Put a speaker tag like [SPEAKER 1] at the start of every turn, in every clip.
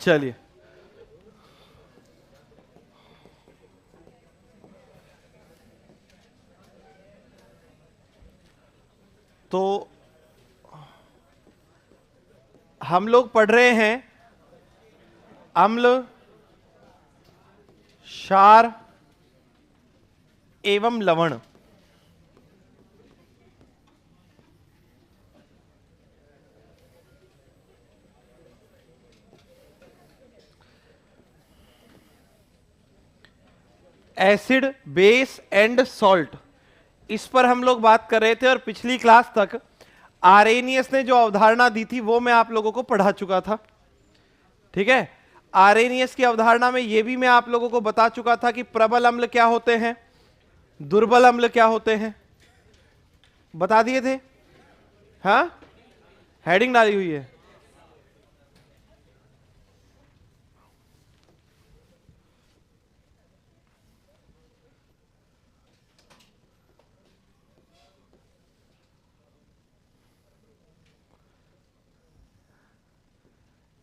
[SPEAKER 1] चलिए, तो हम लोग पढ़ रहे हैं अम्ल, क्षार एवं लवण। एसिड, बेस एंड सॉल्ट, इस पर हम लोग बात कर रहे थे। और पिछली क्लास तक आरेनियस ने जो अवधारणा दी थी वो मैं आप लोगों को पढ़ा चुका था। ठीक है, आरेनियस की अवधारणा में ये भी मैं आप लोगों को बता चुका था कि प्रबल अम्ल क्या होते हैं, दुर्बल अम्ल क्या होते हैं, बता दिए थे। हाँ, हेडिंग डाली हुई है।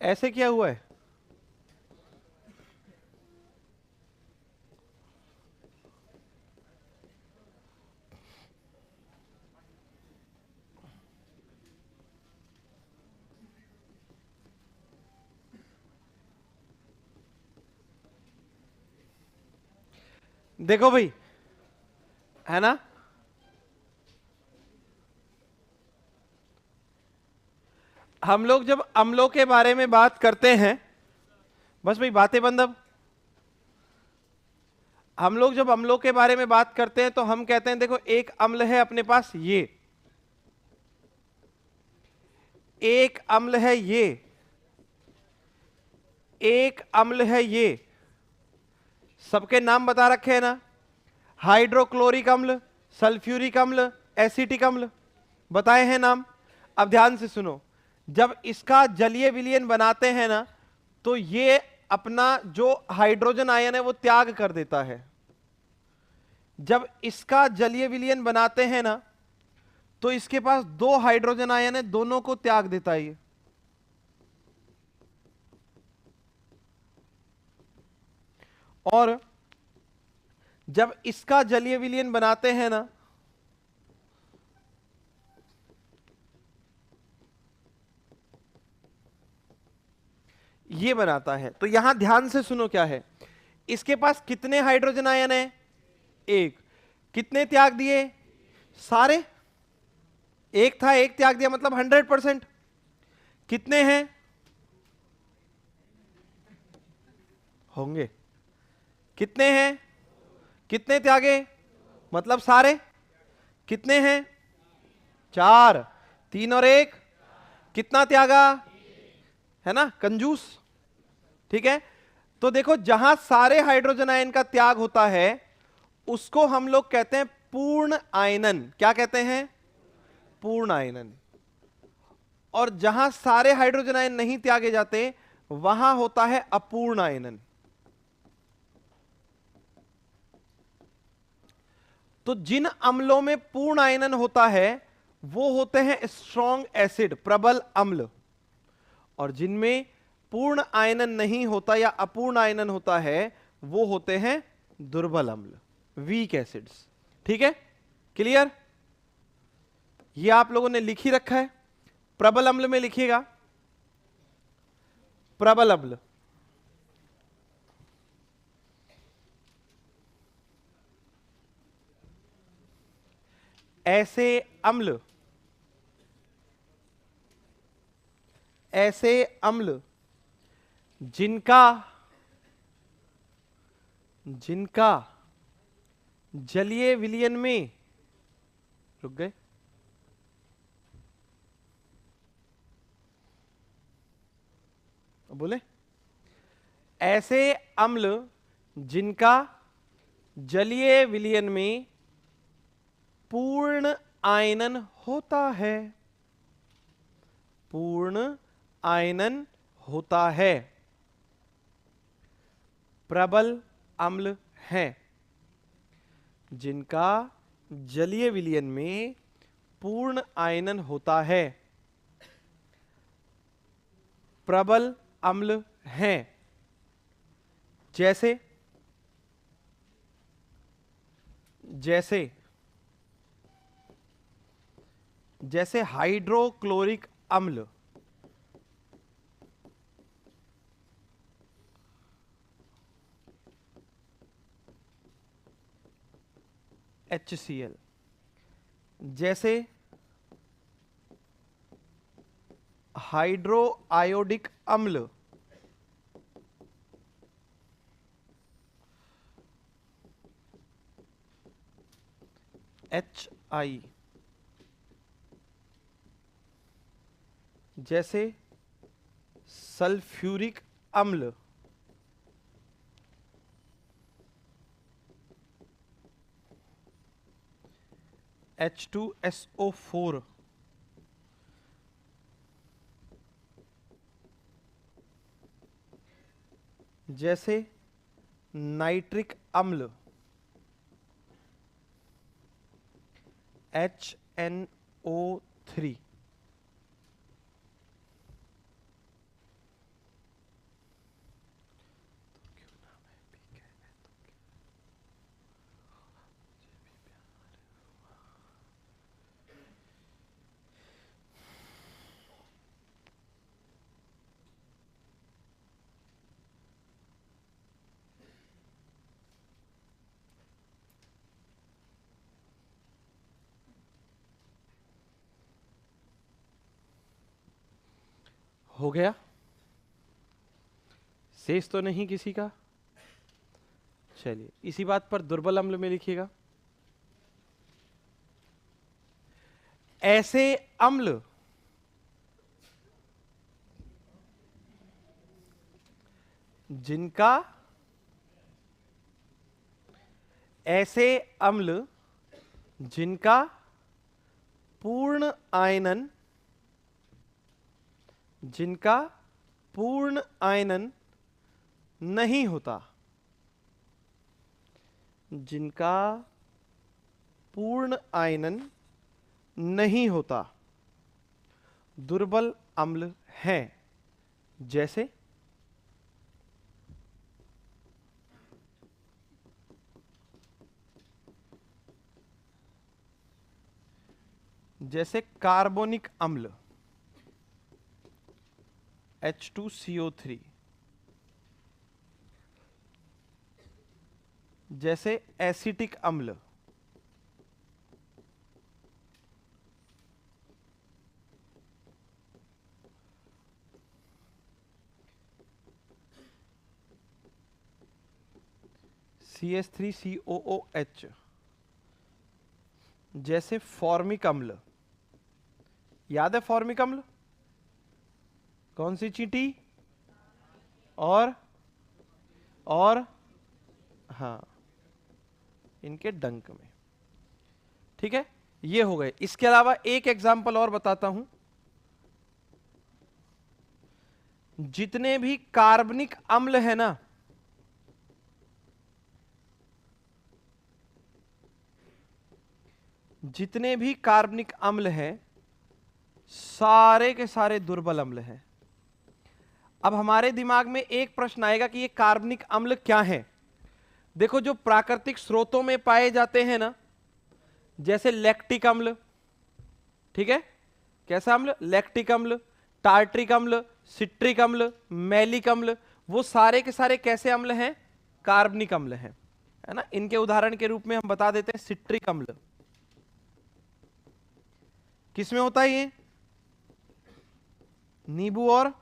[SPEAKER 1] ऐसे क्या हुआ है? देखो भाई, है ना, हम लोग जब अम्लों के बारे में बात करते हैं, बस भाई बातें बंद अब। हम लोग जब अम्लों के बारे में बात करते हैं तो हम कहते हैं देखो, एक अम्ल है अपने पास ये, एक अम्ल है ये, एक अम्ल है ये, सबके नाम बता रखे हैं ना, हाइड्रोक्लोरिक अम्ल, सल्फ्यूरिक अम्ल, एसिटिक अम्ल, बताए हैं नाम। अब ध्यान से सुनो, जब इसका जलीय विलयन बनाते हैं ना, तो ये अपना जो हाइड्रोजन आयन है वो त्याग कर देता है। जब इसका जलीय विलयन बनाते हैं ना, तो इसके पास दो हाइड्रोजन आयन है, दोनों को त्याग देता है ये। और जब इसका जलीय विलयन बनाते हैं ना, ये बनाता है। तो यहां ध्यान से सुनो क्या है, इसके पास कितने हाइड्रोजन आयन है? एक। कितने त्याग दिए? सारे। एक था, एक त्याग दिया, मतलब 100%। कितने हैं? होंगे। कितने हैं? कितने त्यागे? मतलब सारे। कितने हैं? 4। 3 और 1, कितना त्यागा? है ना, कंजूस। ठीक है, तो देखो, जहां सारे हाइड्रोजन आयन का त्याग होता है उसको हम लोग कहते हैं पूर्ण आयनन। क्या कहते हैं? पूर्ण आयनन। और जहां सारे हाइड्रोजन आयन नहीं त्यागे जाते वहां होता है अपूर्ण आयनन। तो जिन अम्लों में पूर्ण आयनन होता है वो होते हैं स्ट्रॉन्ग एसिड, प्रबल अम्ल। और जिनमें पूर्ण आयनन नहीं होता या अपूर्ण आयनन होता है वो होते हैं दुर्बल अम्ल, वीक एसिड्स। ठीक है, क्लियर? ये आप लोगों ने लिख ही रखा है। प्रबल अम्ल में लिखिएगा, प्रबल अम्ल, ऐसे अम्ल, ऐसे अम्ल जिनका जिनका जलीय विलयन में, रुक गए, बोले, ऐसे अम्ल जिनका जलीय विलयन में पूर्ण आयनन होता है, पूर्ण आयनन होता है, प्रबल अम्ल हैं। जिनका जलीय विलयन में पूर्ण आयनन होता है, प्रबल अम्ल हैं, जैसे जैसे जैसे हाइड्रोक्लोरिक अम्ल, HCl, जैसे हाइड्रो आयोडिक अम्ल, HI, जैसे सल्फ्यूरिक अम्ल, H2SO4, जैसे नाइट्रिक अम्ल, HNO3, हो गया? शेष तो नहीं किसी का? चलिए इसी बात पर दुर्बल अम्ल में लिखिएगा, ऐसे अम्ल जिनका ऐसे अम्ल जिनका पूर्ण आयनन नहीं होता, जिनका पूर्ण आयनन नहीं होता, दुर्बल अम्ल हैं, जैसे कार्बोनिक अम्ल H2CO3, जैसे एसिटिक अम्ल CH3COOH, जैसे फॉर्मिक अम्ल, याद है फॉर्मिक अम्ल कौन सी चींटी? और हाँ इनके डंक में, ठीक है। ये हो गए। इसके अलावा एक एग्जांपल और बताता हूं, जितने भी कार्बनिक अम्ल है ना, जितने भी कार्बनिक अम्ल हैं सारे के सारे दुर्बल अम्ल हैं। अब हमारे दिमाग में एक प्रश्न आएगा कि ये कार्बनिक अम्ल क्या हैं? देखो जो प्राकृतिक स्रोतों में पाए जाते हैं ना, जैसे लैक्टिक अम्ल, ठीक है, कैसा अम्ल? लैक्टिक अम्ल, टार्ट्रिक अम्ल, सिट्रिक अम्ल, मैलिक अम्ल, वो सारे के सारे कैसे अम्ल हैं? कार्बनिक अम्ल हैं, है ना। इनके उदाहरण के रूप में हम बता देते हैं, सिट्रिक अम्ल किसमें होता है? ये नींबू और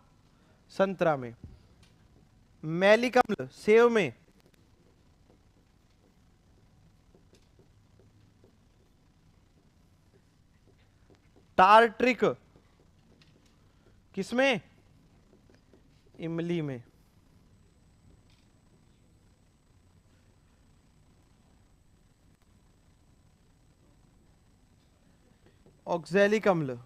[SPEAKER 1] संतरा में। मैलिक अम्ल सेव में। टार्ट्रिक किसमें? इमली में। ऑक्सैलिक अम्ल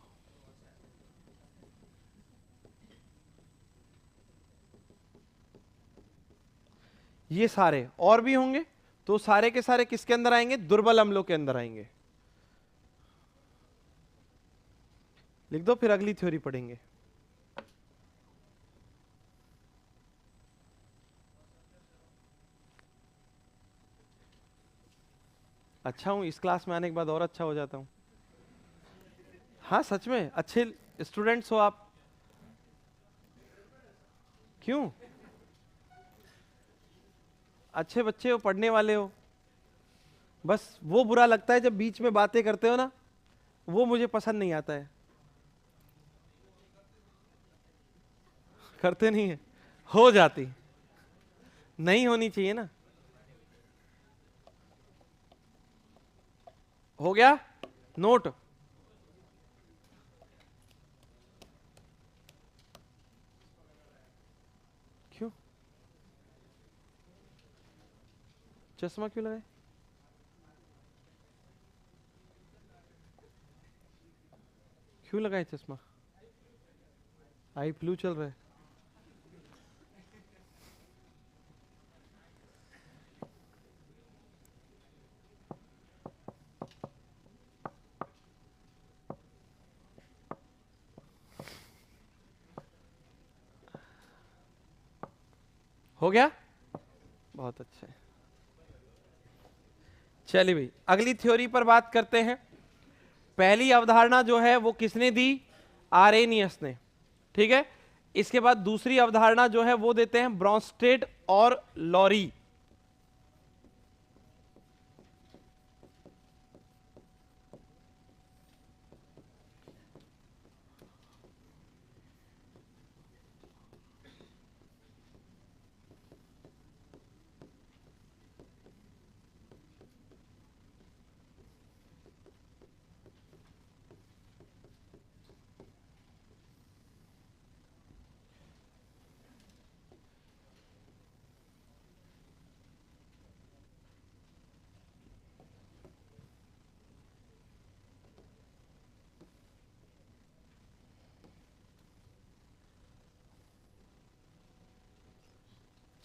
[SPEAKER 1] ये सारे और भी होंगे, तो सारे के सारे किसके अंदर आएंगे? दुर्बल अम्लों के अंदर आएंगे। लिख दो, फिर अगली थ्योरी पढ़ेंगे। अच्छा हूं, इस क्लास में आने के बाद और अच्छा हो जाता हूं। हाँ सच में अच्छे स्टूडेंट्स हो आप। क्यों? अच्छे बच्चे हो, पढ़ने वाले हो। बस वो बुरा लगता है जब बीच में बातें करते हो ना, वो मुझे पसंद नहीं आता है। करते नहीं है, हो जाती, नहीं होनी चाहिए ना। हो गया नोट? क्यों? चश्मा क्यों लगाए? क्यों लगाए चश्मा? आई फ्लू चल रहा है। हो गया, बहुत अच्छा है। चलिए भाई अगली थ्योरी पर बात करते हैं। पहली अवधारणा जो है वो किसने दी? आरेनियस ने, ठीक है। इसके बाद दूसरी अवधारणा जो है वो देते हैं ब्रॉन्स्टेड और लॉरी।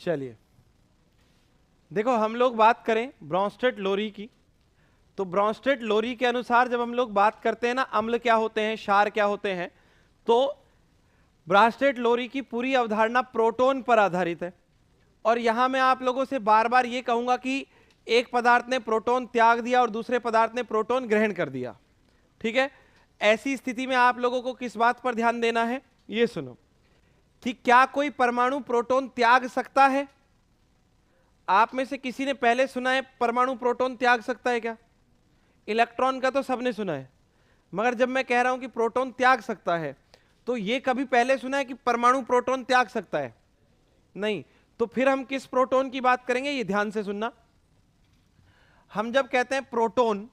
[SPEAKER 1] चलिए देखो, हम लोग बात करें ब्रॉन्स्टेड लोरी की, तो ब्रॉन्स्टेड लोरी के अनुसार जब हम लोग बात करते हैं ना, अम्ल क्या होते हैं, क्षार क्या होते हैं, तो ब्रॉन्स्टेड लोरी की पूरी अवधारणा प्रोटॉन पर आधारित है। और यहां मैं आप लोगों से बार बार ये कहूंगा कि एक पदार्थ ने प्रोटॉन त्याग दिया और दूसरे पदार्थ ने प्रोटॉन ग्रहण कर दिया, ठीक है। ऐसी स्थिति में आप लोगों को किस बात पर ध्यान देना है, ये सुनो कि क्या कोई परमाणु प्रोटॉन त्याग सकता है? आप में से किसी ने पहले सुना है परमाणु प्रोटॉन त्याग सकता है क्या? इलेक्ट्रॉन का तो सबने सुना है, मगर जब मैं कह रहा हूं कि प्रोटॉन त्याग सकता है, तो यह कभी पहले सुना है कि परमाणु प्रोटॉन त्याग सकता है? नहीं। तो फिर हम किस प्रोटॉन की बात करेंगे, ये ध्यान से सुनना। हम जब कहते हैं प्रोटॉन,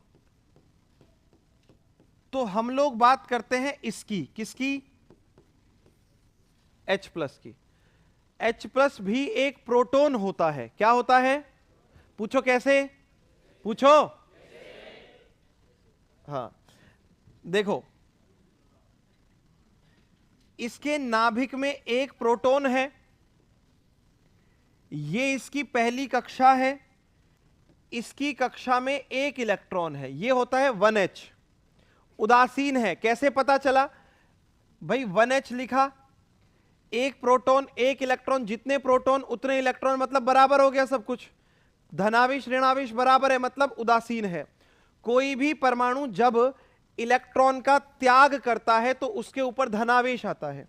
[SPEAKER 1] तो हम लोग बात करते हैं इसकी, किसकी? H प्लस की। H प्लस भी एक प्रोटॉन होता है। क्या होता है? पूछो कैसे, पूछो। हाँ देखो, इसके नाभिक में एक प्रोटॉन है, ये इसकी पहली कक्षा है, इसकी कक्षा में एक इलेक्ट्रॉन है, ये होता है 1H। उदासीन है, कैसे पता चला भाई? 1H लिखा, एक प्रोटॉन एक इलेक्ट्रॉन, जितने प्रोटॉन उतने इलेक्ट्रॉन, मतलब बराबर हो गया सब कुछ। धनावेश ऋणावेश बराबर है, मतलब उदासीन है। कोई भी परमाणु जब इलेक्ट्रॉन का त्याग करता है तो उसके ऊपर धनावेश आता है।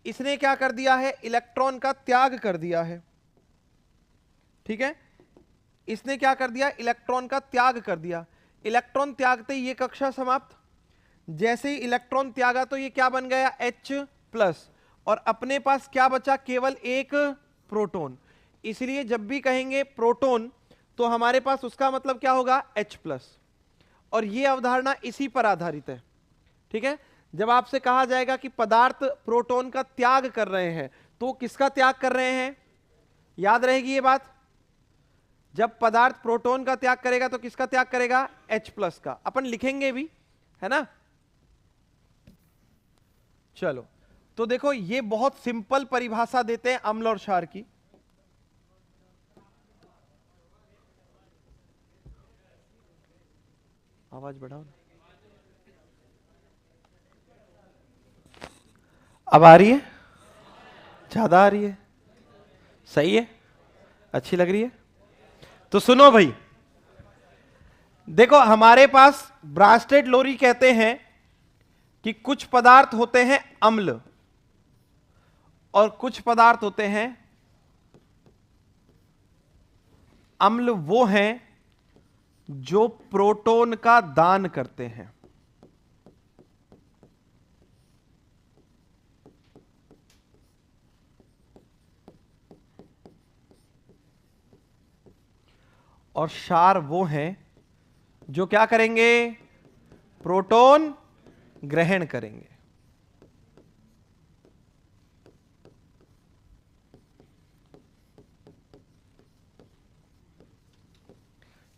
[SPEAKER 1] इसने क्या कर दिया है? इलेक्ट्रॉन का त्याग कर दिया है, ठीक है। इसने क्या कर दिया? इलेक्ट्रॉन का त्याग कर दिया। इलेक्ट्रॉन त्यागते ही ये कक्षा समाप्त। जैसे ही इलेक्ट्रॉन त्यागा तो ये क्या बन गया? H plus. और अपने पास क्या बचा? केवल एक प्रोटॉन। इसलिए जब भी कहेंगे प्रोटॉन तो हमारे पास उसका मतलब क्या होगा? H plus. और ये अवधारणा इसी पर आधारित है, ठीक है। जब आपसे कहा जाएगा कि पदार्थ प्रोटॉन का त्याग कर रहे हैं, तो किसका त्याग कर रहे हैं? याद रहेगी ये बात। जब पदार्थ प्रोटॉन का त्याग करेगा तो किसका त्याग करेगा? H प्लस का। अपन लिखेंगे भी, है ना। चलो तो देखो, ये बहुत सिंपल परिभाषा देते हैं अम्ल और क्षार की। आवाज बढ़ाओ ना। अब आ रही है? ज्यादा आ रही है? सही है, अच्छी लग रही है। तो सुनो भाई, देखो हमारे पास ब्रास्टेड लोरी कहते हैं कि कुछ पदार्थ होते हैं अम्ल और कुछ पदार्थ होते हैं अम्ल। वो हैं जो प्रोटॉन का दान करते हैं। और क्षार वो हैं जो क्या करेंगे? प्रोटॉन ग्रहण करेंगे।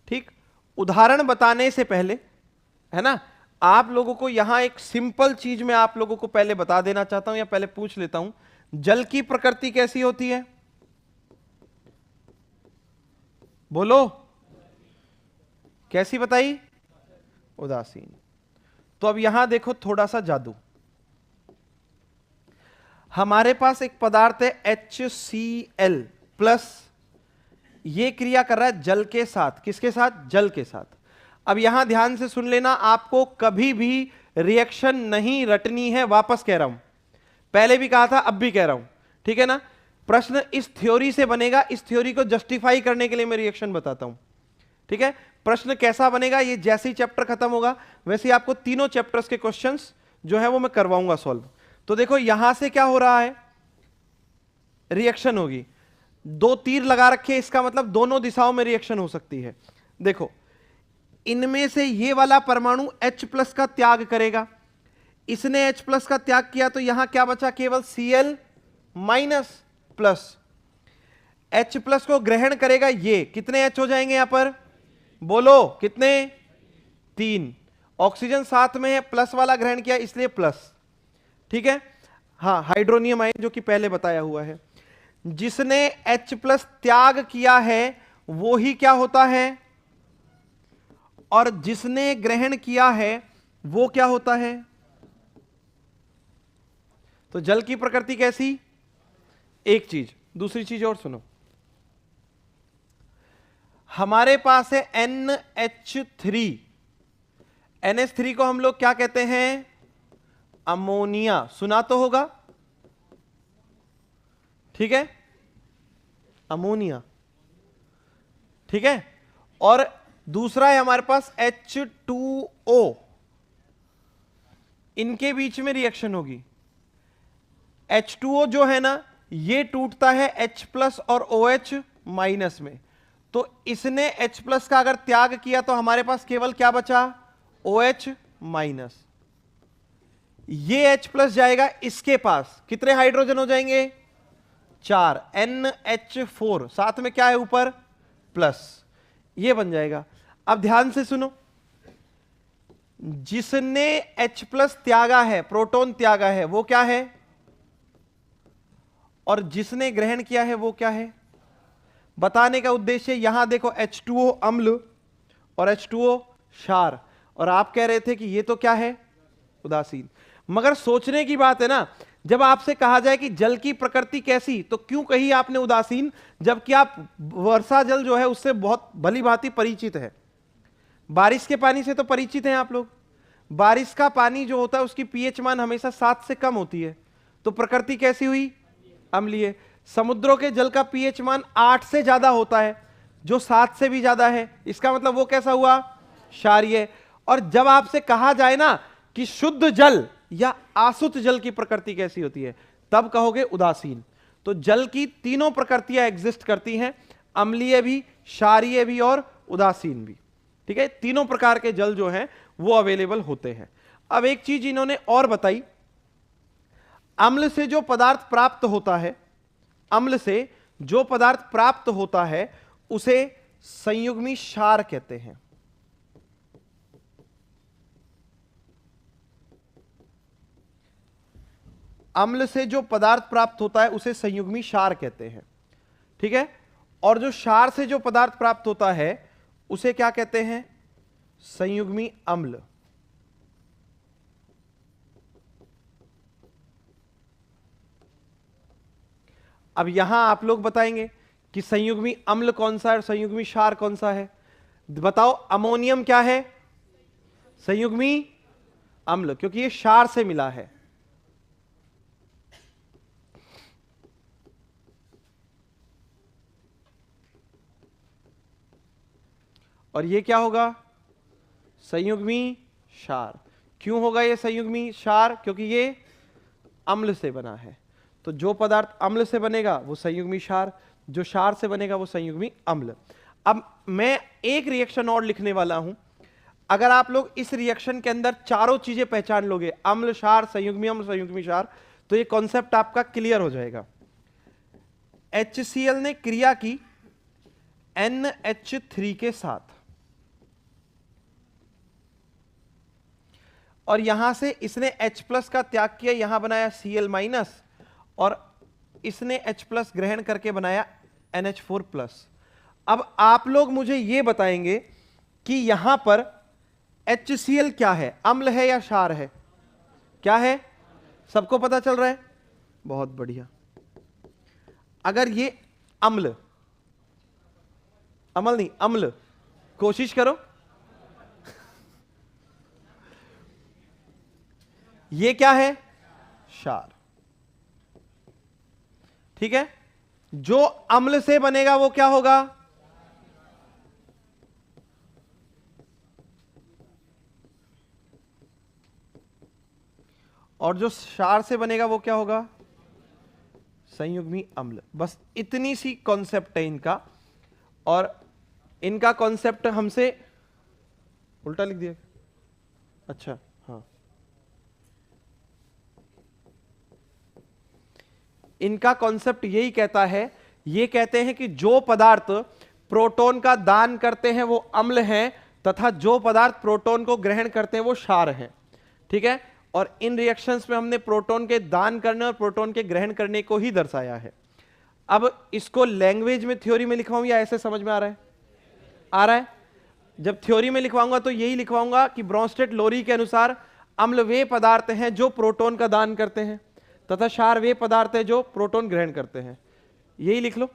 [SPEAKER 1] ठीक, उदाहरण बताने से पहले, है ना, आप लोगों को यहां एक सिंपल चीज मैं आप लोगों को पहले बता देना चाहता हूं या पहले पूछ लेता हूं, जल की प्रकृति कैसी होती है? बोलो, कैसी बताई? उदासीन। तो अब यहां देखो थोड़ा सा जादू। हमारे पास एक पदार्थ है HCl प्लस, ये क्रिया कर रहा है जल के साथ। किसके साथ? जल के साथ। अब यहां ध्यान से सुन लेना, आपको कभी भी रिएक्शन नहीं रटनी है, वापस कह रहा हूं, पहले भी कहा था अब भी कह रहा हूं, ठीक है ना। प्रश्न इस थ्योरी से बनेगा, इस थ्योरी को जस्टिफाई करने के लिए मैं रिएक्शन बताता हूं, ठीक है। प्रश्न कैसा बनेगा, ये जैसे ही चैप्टर खत्म होगा वैसे ही आपको तीनों चैप्टर्स के क्वेश्चंस जो है वो मैं करवाऊंगा सॉल्व। तो देखो यहां से क्या हो रहा है, रिएक्शन होगी, दो तीर लगा रखे, इसका मतलब दोनों दिशाओं में रिएक्शन हो सकती है। देखो इनमें से ये वाला परमाणु H+ का त्याग करेगा, इसने H+ का त्याग किया तो यहां क्या बचा? केवल Cl-, H+ को ग्रहण करेगा, ये कितने H हो जाएंगे यहां पर? बोलो कितने? 3। ऑक्सीजन साथ में है, प्लस वाला ग्रहण किया इसलिए प्लस, ठीक है। हाँ, हाइड्रोनियम आयन जो कि पहले बताया हुआ है। जिसने H+ त्याग किया है वो ही क्या होता है, और जिसने ग्रहण किया है वो क्या होता है। तो जल की प्रकृति कैसी? एक चीज, दूसरी चीज और सुनो, हमारे पास है NH3। NH3 को हम लोग क्या कहते हैं? अमोनिया। सुना तो होगा, ठीक है, अमोनिया, ठीक है। और दूसरा है हमारे पास H2O, इनके बीच में रिएक्शन होगी। H2O जो है ना, ये टूटता है H+ और OH- में, तो इसने H+ का अगर त्याग किया तो हमारे पास केवल क्या बचा? OH-। ये H+ जाएगा इसके पास, कितने हाइड्रोजन हो जाएंगे? 4, NH4, साथ में क्या है ऊपर? प्लस, ये बन जाएगा। अब ध्यान से सुनो, जिसने H+ त्यागा है, प्रोटॉन त्यागा है, वो क्या है, और जिसने ग्रहण किया है वो क्या है? बताने का उद्देश्य, यहां देखो H2O अम्ल और H2O क्षार, और आप कह रहे थे कि ये तो क्या है? उदासीन। मगर सोचने की बात है ना, जब आपसे कहा जाए कि जल की प्रकृति कैसी, तो क्यों कही आपने उदासीन, जबकि आप वर्षा जल जो है उससे बहुत भली भांति परिचित है। बारिश के पानी से तो परिचित हैं आप लोग। बारिश का पानी जो होता है उसकी पीएच मान हमेशा 7 से कम होती है, तो प्रकृति कैसी हुई? अम्लीय। समुद्रों के जल का पीएच मान 8 से ज्यादा होता है, जो 7 से भी ज्यादा है, इसका मतलब वो कैसा हुआ? क्षारीय। और जब आपसे कहा जाए ना कि शुद्ध जल या आसुत जल की प्रकृति कैसी होती है, तब कहोगे उदासीन। तो जल की तीनों प्रकृतियां एग्जिस्ट करती हैं, अम्लीय भी, क्षारीय भी और उदासीन भी, ठीक है। तीनों प्रकार के जल जो हैं वो अवेलेबल होते हैं। अब एक चीज इन्होंने और बताई, अम्ल से जो पदार्थ प्राप्त होता है, अम्ल से जो पदार्थ प्राप्त होता है उसे संयुग्मी क्षार कहते हैं। अम्ल से जो पदार्थ प्राप्त होता है उसे संयुग्मी क्षार कहते हैं, ठीक है। और जो क्षार से जो पदार्थ प्राप्त होता है उसे क्या कहते हैं? संयुग्मी अम्ल। अब यहां आप लोग बताएंगे कि संयुग्मी अम्ल कौन सा है और संयुग्मी क्षार कौन सा है। बताओ अमोनियम क्या है? संयुग्मी अम्ल, क्योंकि ये क्षार से मिला है। और ये क्या होगा? संयुग्मी क्षार। क्यों होगा ये संयुग्मी क्षार? क्योंकि ये अम्ल से बना है। तो जो पदार्थ अम्ल से बनेगा वो संयुग्मी क्षार, जो क्षार से बनेगा वो संयुग्मी अम्ल। अब मैं एक रिएक्शन और लिखने वाला हूं। अगर आप लोग इस रिएक्शन के अंदर चारों चीजें पहचान लोगे, अम्ल, क्षार, संयुग्मी अम्ल, संयुग्मी क्षार, तो ये कॉन्सेप्ट आपका क्लियर हो जाएगा। HCl ने क्रिया की NH3 के साथ, और यहां से इसने H+ का त्याग किया, यहां बनाया Cl-, और इसने H+ ग्रहण करके बनाया NH4+। अब आप लोग मुझे यह बताएंगे कि यहां पर HCl क्या है? अम्ल है या क्षार है? क्या है? सबको पता चल रहा है? बहुत बढ़िया। अगर ये अम्ल, अम्ल नहीं अम्ल, कोशिश करो, ये क्या है? क्षार। ठीक है, जो अम्ल से बनेगा वो क्या होगा? और जो क्षार से बनेगा वो क्या होगा? संयुग्मी अम्ल। बस इतनी सी कॉन्सेप्ट है इनका, और इनका कॉन्सेप्ट हमसे उल्टा लिख दिया। अच्छा, हाँ, इनका कॉन्सेप्ट यही कहता है, ये कहते हैं कि जो पदार्थ प्रोटॉन का दान करते हैं वो अम्ल हैं, तथा जो पदार्थ प्रोटॉन को ग्रहण करते हैं वो क्षार हैं। ठीक है, और इन रिएक्शंस में हमने प्रोटॉन के दान करने और प्रोटॉन के ग्रहण करने को ही दर्शाया है। अब इसको लैंग्वेज में, थ्योरी में लिखवाऊं या ऐसे समझ में आ रहा है? आ रहा है? जब थ्योरी में लिखवाऊंगा तो यही लिखवाऊंगा कि ब्रोंस्टेड लोरी के अनुसार अम्ल वे पदार्थ हैं जो प्रोटॉन का दान करते हैं, तथा क्षार वे पदार्थ हैं जो प्रोटॉन ग्रहण करते हैं। यही लिख लो।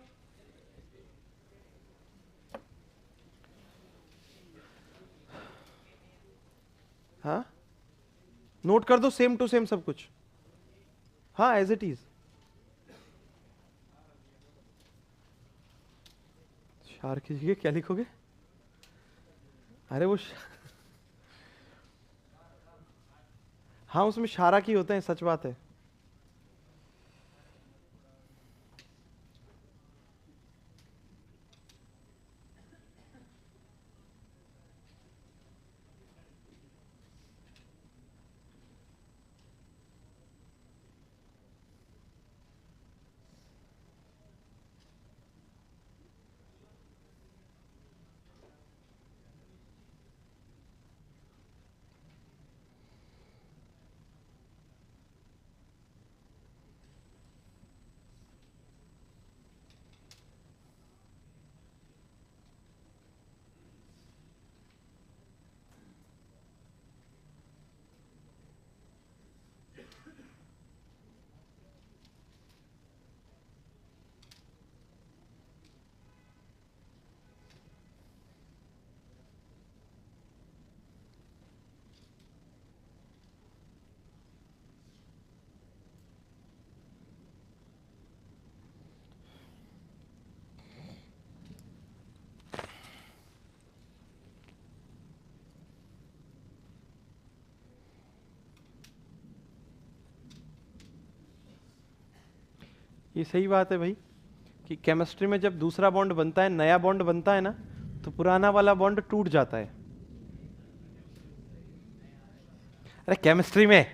[SPEAKER 1] हाँ, नोट कर दो, सेम टू सेम सब कुछ। हाँ, एज इट इज। क्षार की जगह क्या लिखोगे? अरे वो हाँ, उसमें क्षारा की होते हैं, सच बात है। ये सही बात है भाई, कि केमिस्ट्री में जब दूसरा बॉन्ड बनता है, नया बॉन्ड बनता है ना, तो पुराना वाला बॉन्ड टूट जाता है। अरे केमिस्ट्री में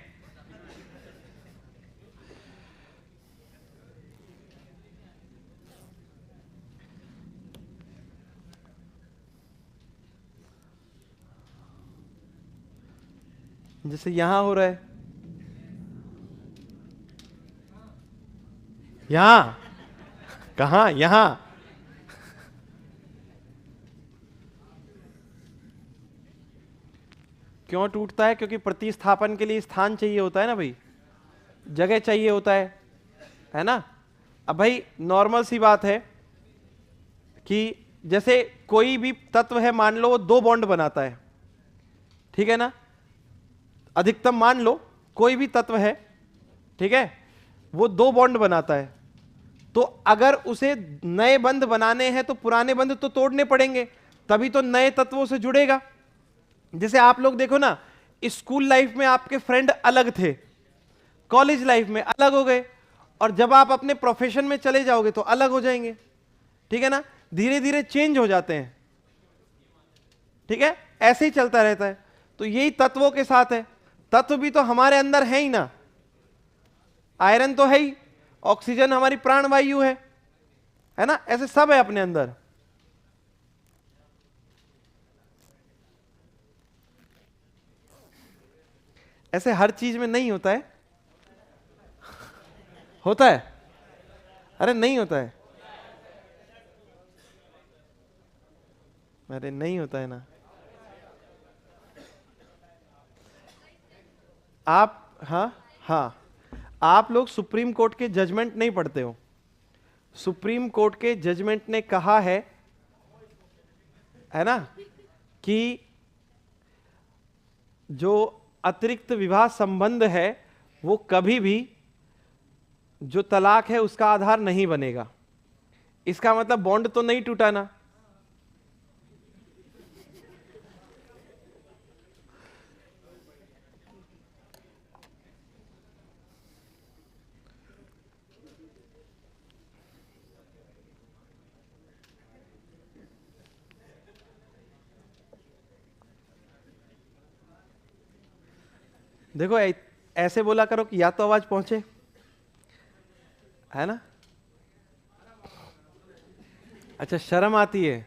[SPEAKER 1] जैसे यहां हो रहा है, यहां, कहां? यहां। क्यों टूटता है? क्योंकि प्रतिस्थापन के लिए स्थान चाहिए होता है ना भाई, जगह चाहिए होता है ना। अब भाई नॉर्मल सी बात है कि जैसे कोई भी तत्व है, मान लो वो दो बॉन्ड बनाता है, ठीक है ना, अधिकतम मान लो कोई भी तत्व है, ठीक है, वो दो बॉन्ड बनाता है, तो अगर उसे नए बंध बनाने हैं तो पुराने बंध तो तोड़ने पड़ेंगे, तभी तो नए तत्वों से जुड़ेगा। जैसे आप लोग देखो ना, स्कूल लाइफ में आपके फ्रेंड अलग थे, कॉलेज लाइफ में अलग हो गए, और जब आप अपने प्रोफेशन में चले जाओगे तो अलग हो जाएंगे, ठीक है ना, धीरे धीरे चेंज हो जाते हैं, ठीक है, ऐसे ही चलता रहता है। तो यही तत्वों के साथ है, तत्व भी तो हमारे अंदर है ही ना, आयरन तो है ही, ऑक्सीजन हमारी प्राणवायु है ना, ऐसे सब है अपने अंदर। ऐसे हर चीज में नहीं होता है, होता है, अरे नहीं होता है, अरे नहीं होता है ना। आप, हाँ हाँ, आप लोग सुप्रीम कोर्ट के जजमेंट नहीं पढ़ते हो। सुप्रीम कोर्ट के जजमेंट ने कहा है ना, कि जो अतिरिक्त विवाह संबंध है वो कभी भी जो तलाक है उसका आधार नहीं बनेगा। इसका मतलब बॉन्ड तो नहीं टूटा ना। देखो ऐसे बोला करो कि या तो आवाज पहुंचे, है ना। अच्छा, शर्म आती है।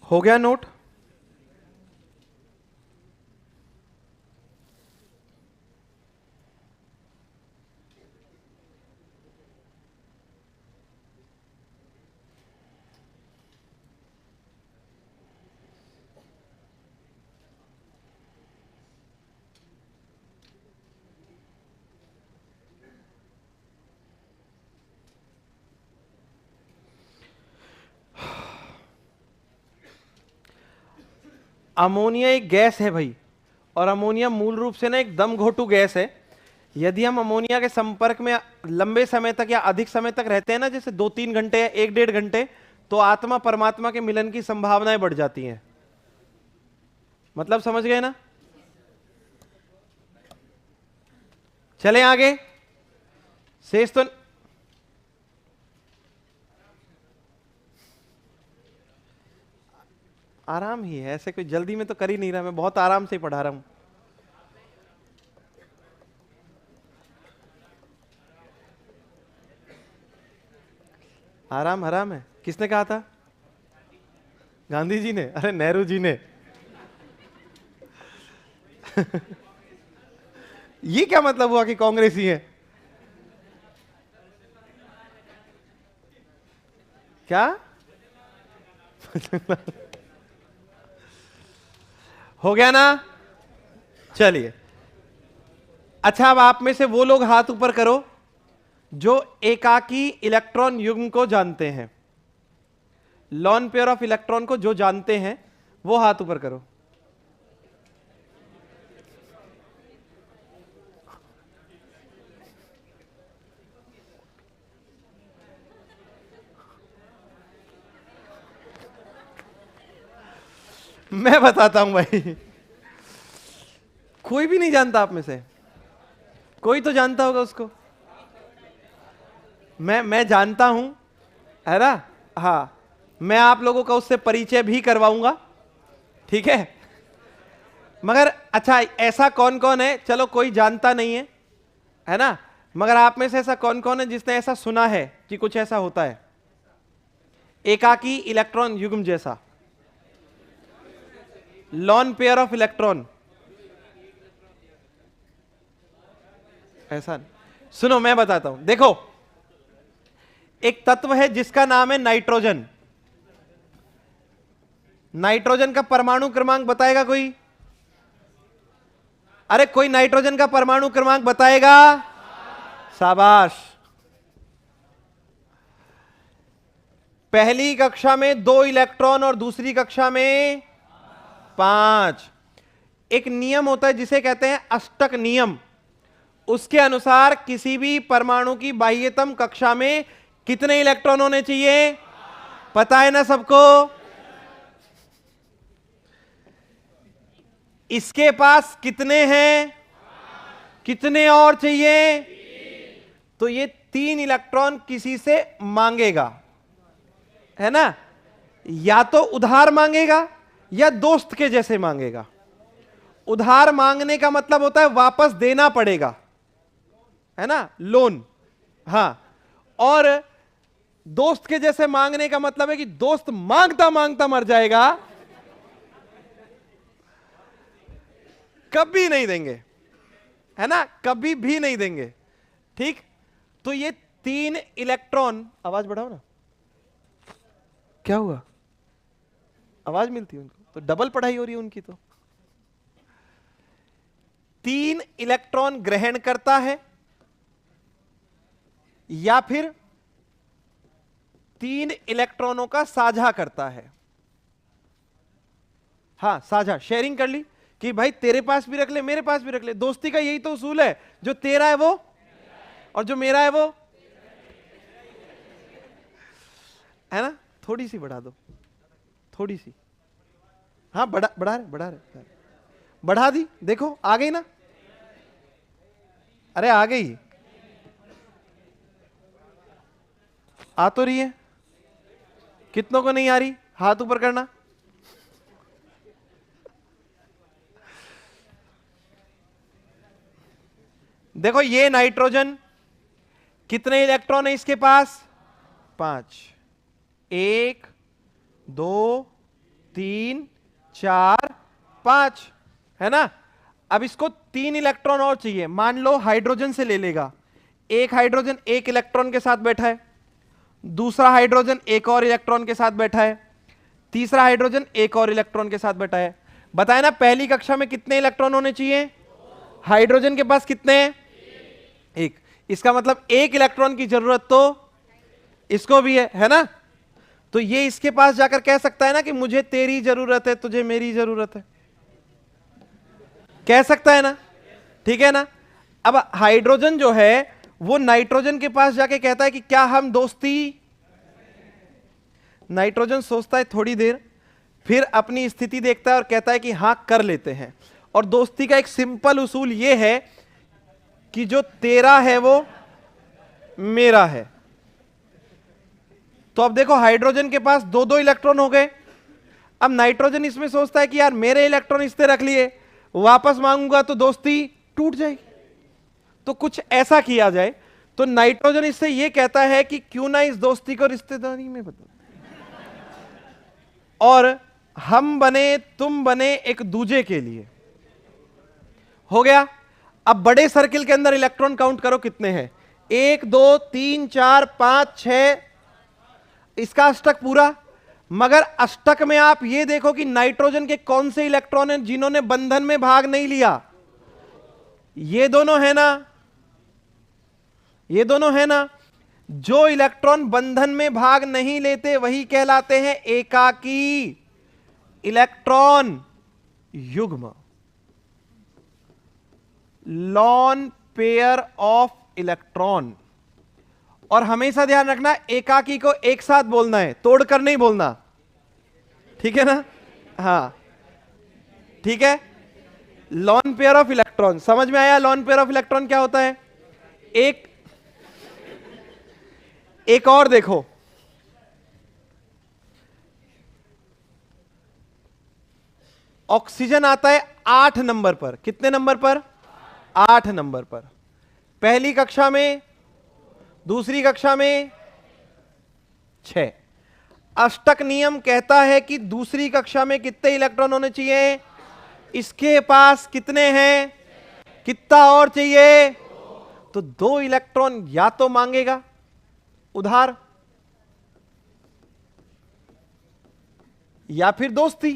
[SPEAKER 1] हो गया नोट। अमोनिया एक गैस है भाई, और अमोनिया मूल रूप से ना एक दम घोटू गैस है। यदि हम अमोनिया के संपर्क में लंबे समय तक या अधिक समय तक रहते हैं ना, जैसे 2-3 घंटे या 1-1.5 घंटे, तो आत्मा परमात्मा के मिलन की संभावनाएं बढ़ जाती हैं। मतलब समझ गए ना। चले आगे, शेष तो आराम ही है, ऐसे कोई जल्दी में तो कर ही नहीं रहा, मैं बहुत आराम से पढ़ा रहा हूं। आराम हराम है, किसने कहा था? गांधी जी ने? अरे नेहरू जी ने। ये क्या मतलब हुआ कि कांग्रेसी है? क्या? हो गया ना। चलिए, अच्छा, अब आप में से वो लोग हाथ ऊपर करो जो एकाकी इलेक्ट्रॉन युग्म को जानते हैं। लॉन पेयर ऑफ इलेक्ट्रॉन को जो जानते हैं वो हाथ ऊपर करो। मैं बताता हूं भाई, कोई भी नहीं जानता आप में से, कोई तो जानता होगा उसको। मैं जानता हूं, है ना। हाँ, मैं आप लोगों का उससे परिचय भी करवाऊंगा, ठीक है। मगर अच्छा, ऐसा कौन कौन है, चलो कोई जानता नहीं है ना, मगर आप में से ऐसा कौन कौन है जिसने ऐसा सुना है कि कुछ ऐसा होता है, एकाकी इलेक्ट्रॉन युग्म जैसा, लॉन पेयर ऑफ इलेक्ट्रॉन? ऐसा सुनो, मैं बताता हूं, देखो एक तत्व है जिसका नाम है नाइट्रोजन। नाइट्रोजन का परमाणु क्रमांक बताएगा कोई? अरे कोई नाइट्रोजन का परमाणु क्रमांक बताएगा? शाबाश। पहली कक्षा में 2 इलेक्ट्रॉन और दूसरी कक्षा में 5। एक नियम होता है जिसे कहते हैं अष्टक नियम। उसके अनुसार किसी भी परमाणु की बाह्यतम कक्षा में कितने इलेक्ट्रॉन होने चाहिए? पता है ना सबको? इसके पास कितने हैं? कितने और चाहिए? तो ये 3 इलेक्ट्रॉन किसी से मांगेगा, है ना? या तो उधार मांगेगा या दोस्त के जैसे मांगेगा। उधार मांगने का मतलब होता है वापस देना पड़ेगा, है ना, लोन। हां, और दोस्त के जैसे मांगने का मतलब है कि दोस्त मांगता मांगता मर जाएगा, कभी नहीं देंगे, है ना, कभी भी नहीं देंगे, ठीक। तो ये 3 इलेक्ट्रॉन, आवाज बढ़ाओ ना, क्या हुआ? आवाज मिलती है उनको तो डबल पढ़ाई हो रही है उनकी। तो 3 इलेक्ट्रॉन ग्रहण करता है या फिर 3 इलेक्ट्रॉनों का साझा करता है। हां, साझा, शेयरिंग कर ली कि भाई तेरे पास भी रख ले, मेरे पास भी रख ले। दोस्ती का यही तो उसूल है, जो तेरा है वो और जो मेरा है वो, है ना। थोड़ी सी बढ़ा दो, थोड़ी सी। हाँ, बढ़ा रहे, बढ़ा दी, देखो आ गई ना। अरे आ गई, आ तो रही है। कितनों को नहीं आ रही? हाथ ऊपर करना। देखो ये नाइट्रोजन, कितने इलेक्ट्रॉन है इसके पास? 5। 1 2 3 4 5, है ना। अब इसको 3 इलेक्ट्रॉन और चाहिए। मान लो हाइड्रोजन से ले लेगा। एक हाइड्रोजन 1 इलेक्ट्रॉन के साथ बैठा है, दूसरा हाइड्रोजन 1 और इलेक्ट्रॉन के साथ बैठा है, तीसरा हाइड्रोजन 1 और इलेक्ट्रॉन के साथ बैठा है। बताए ना पहली कक्षा में कितने इलेक्ट्रॉन होने चाहिए? हाइड्रोजन के पास कितने हैं? 1। इसका मतलब 1 इलेक्ट्रॉन की जरूरत तो इसको भी है ना। तो ये इसके पास जाकर कह सकता है ना कि मुझे तेरी जरूरत है, तुझे मेरी जरूरत है, कह सकता है ना, ठीक है ना। अब हाइड्रोजन जो है वो नाइट्रोजन के पास जाके कहता है कि क्या हम दोस्ती? नाइट्रोजन सोचता है थोड़ी देर, फिर अपनी स्थिति देखता है और कहता है कि हां कर लेते हैं। और दोस्ती का एक सिंपल उसूल यह है कि जो तेरा है वो मेरा है। तो अब देखो हाइड्रोजन के पास 2-2 इलेक्ट्रॉन हो गए। अब नाइट्रोजन इसमें सोचता है कि यार मेरे इलेक्ट्रॉन इससे रख लिए, वापस मांगूंगा तो दोस्ती टूट जाएगी, तो कुछ ऐसा किया जाए। तो नाइट्रोजन इससे यह कहता है कि क्यों ना इस दोस्ती को रिश्तेदारी में बदल, और हम बने तुम बने एक दूजे के लिए। हो गया। अब बड़े सर्किल के अंदर इलेक्ट्रॉन काउंट करो कितने हैं? 1 2 3 4 5 6, इसका अष्टक पूरा। मगर अष्टक में आप यह देखो कि नाइट्रोजन के कौन से इलेक्ट्रॉन हैं जिन्होंने बंधन में भाग नहीं लिया? ये दोनों है ना, ये दोनों है ना। जो इलेक्ट्रॉन बंधन में भाग नहीं लेते वही कहलाते हैं एकाकी इलेक्ट्रॉन युग्म, लॉन पेयर ऑफ इलेक्ट्रॉन। और हमेशा ध्यान रखना एकाकी को एक साथ बोलना है, तोड़कर नहीं बोलना, ठीक है ना। हां ठीक है। लॉन पेयर ऑफ इलेक्ट्रॉन समझ में आया? लॉन पेयर ऑफ इलेक्ट्रॉन क्या होता है? एक और देखो, ऑक्सीजन आता है 8 नंबर पर। कितने नंबर पर? 8 नंबर पर। पहली कक्षा में, दूसरी कक्षा में 6। अष्टक नियम कहता है कि दूसरी कक्षा में कितने इलेक्ट्रॉन होने चाहिए? इसके पास कितने हैं? कितना और चाहिए? तो 2 इलेक्ट्रॉन या तो मांगेगा उधार, या फिर दोस्ती।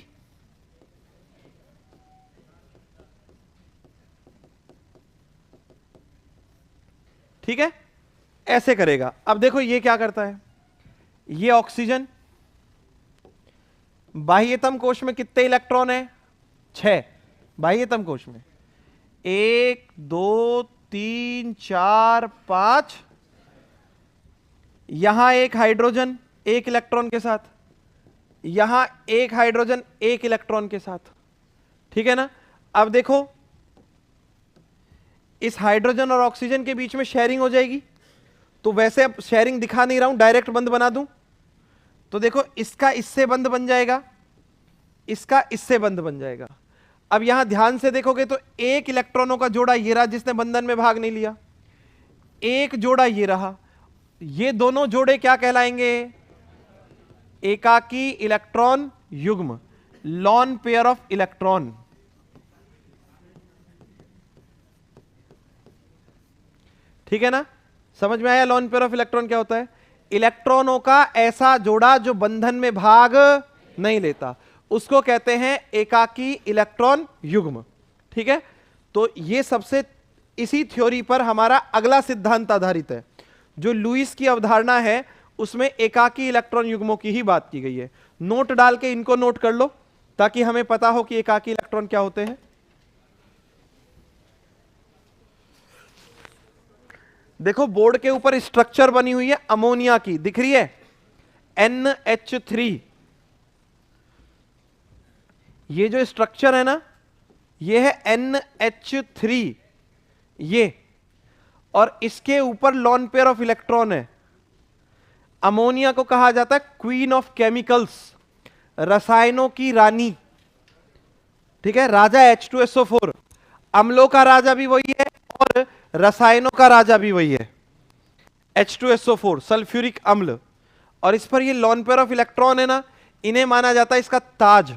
[SPEAKER 1] ठीक है, ऐसे करेगा। अब देखो ये क्या करता है। ये ऑक्सीजन, बाह्यतम कोश में कितने इलेक्ट्रॉन है? 6 बाह्यतम कोश में। 1 2 3 4 5। यहां एक हाइड्रोजन 1 इलेक्ट्रॉन के साथ, यहां एक हाइड्रोजन 1 इलेक्ट्रॉन के साथ। ठीक है ना? अब देखो, इस हाइड्रोजन और ऑक्सीजन के बीच में शेयरिंग हो जाएगी। तो वैसे अब शेयरिंग दिखा नहीं रहा हूं, डायरेक्ट बंद बना दूं तो देखो, इसका इससे बंद बन जाएगा, इसका इससे बंद बन जाएगा। अब यहां ध्यान से देखोगे तो 1 इलेक्ट्रॉनों का जोड़ा ये रहा जिसने बंधन में भाग नहीं लिया, एक जोड़ा ये रहा। ये दोनों जोड़े क्या कहलाएंगे? एकाकी इलेक्ट्रॉन युग्म, लॉन पेयर ऑफ इलेक्ट्रॉन। ठीक है ना? समझ में आया लॉन पेयर ऑफ इलेक्ट्रॉन क्या होता है? इलेक्ट्रॉनों का ऐसा जोड़ा जो बंधन में भाग नहीं लेता, उसको कहते हैं एकाकी इलेक्ट्रॉन युग्म। ठीक है, तो ये सबसे, इसी थ्योरी पर हमारा अगला सिद्धांत आधारित है। जो लुईस की अवधारणा है उसमें एकाकी इलेक्ट्रॉन युग्मों की ही बात की गई है। नोट डाल के इनको नोट कर लो ताकि हमें पता हो कि एकाकी इलेक्ट्रॉन क्या होते हैं। देखो बोर्ड के ऊपर स्ट्रक्चर बनी हुई है अमोनिया की, दिख रही है? NH3। ये जो स्ट्रक्चर है ना, ये है NH3 ये, और इसके ऊपर लॉन पेयर ऑफ इलेक्ट्रॉन है। अमोनिया को कहा जाता है क्वीन ऑफ केमिकल्स, रसायनों की रानी। ठीक है, राजा H2SO4, अम्लों का राजा भी वही है और रसायनों का राजा भी वही है, H2SO4 सल्फ्यूरिक अम्ल। और इस पर ये लॉन पेयर ऑफ इलेक्ट्रॉन है ना, इन्हें माना जाता है इसका ताज।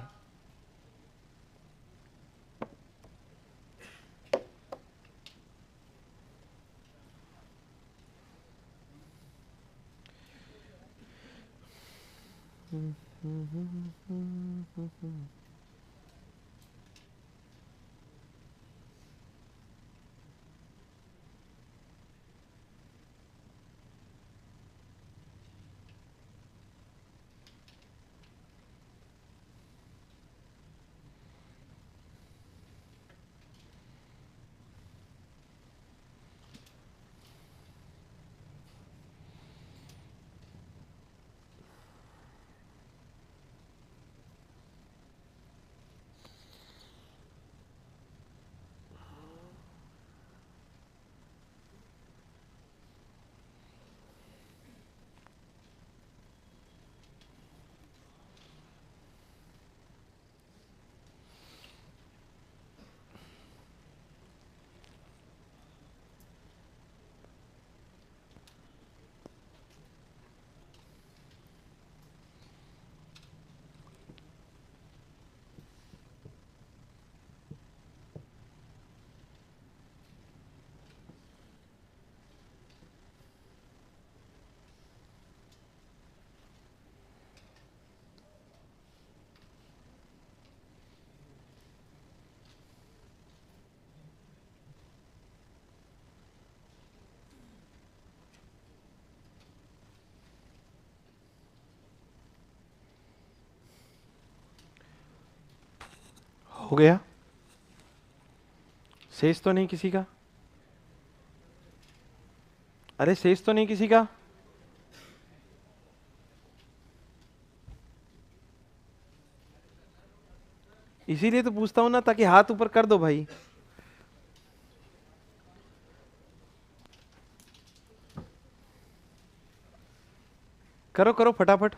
[SPEAKER 1] हो गया? शेष तो नहीं किसी का? अरे शेष तो नहीं किसी का? इसीलिए तो पूछता हूं ना, ताकि हाथ ऊपर कर दो भाई। करो करो फटाफट।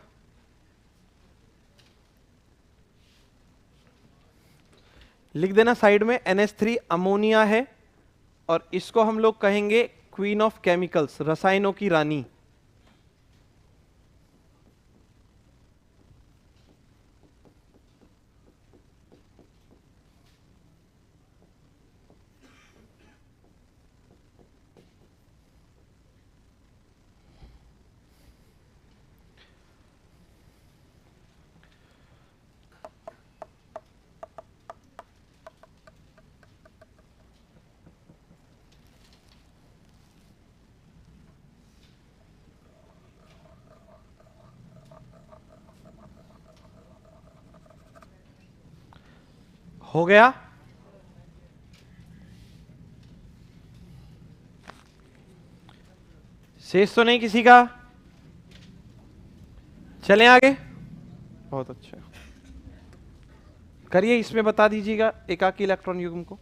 [SPEAKER 1] लिख देना साइड में, NH3 अमोनिया है और इसको हम लोग कहेंगे क्वीन ऑफ केमिकल्स, रसायनों की रानी। हो गया? शेष तो नहीं किसी का? चलें आगे। बहुत अच्छा, करिए, इसमें बता दीजिएगा एकाकी इलेक्ट्रॉन युग्म को।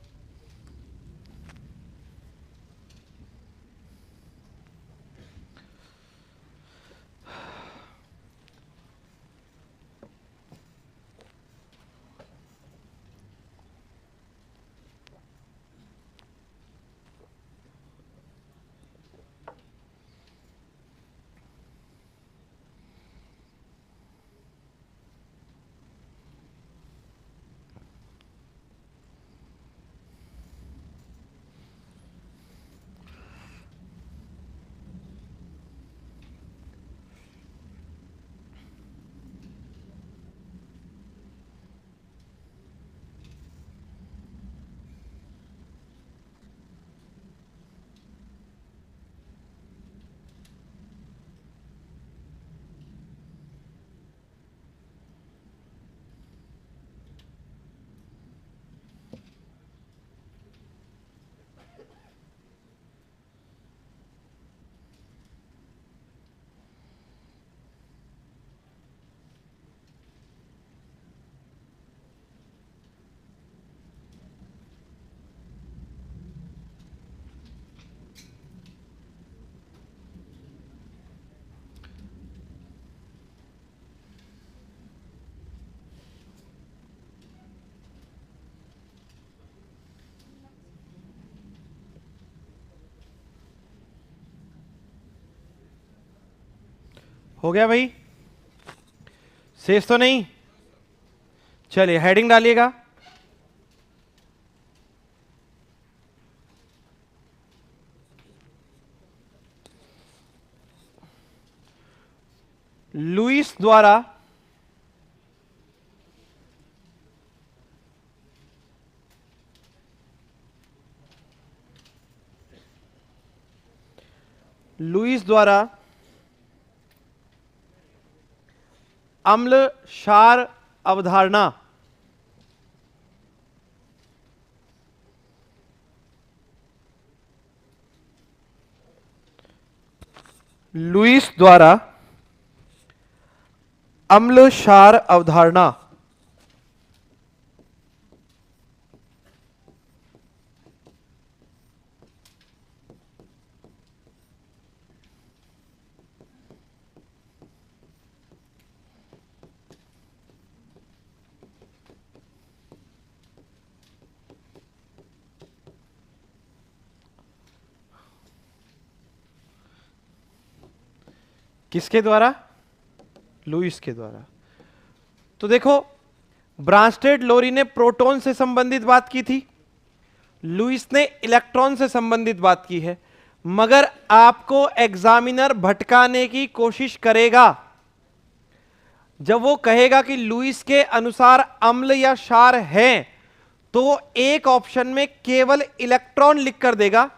[SPEAKER 1] हो गया भाई? शेष तो नहीं? चलिए हेडिंग डालिएगा। लुईस द्वारा अम्ल क्षार अवधारणा। लुईस द्वारा अम्ल क्षार अवधारणा किसके द्वारा? लुईस के द्वारा। तो देखो, ब्रांस्टेड लोरी ने प्रोटॉन से संबंधित बात की थी, लुईस ने इलेक्ट्रॉन से संबंधित बात की है, मगर आपको एग्जामिनर भटकाने की कोशिश करेगा जब वो कहेगा कि लुईस के अनुसार अम्ल या क्षार है, तो वो एक ऑप्शन में केवल इलेक्ट्रॉन लिख कर देगा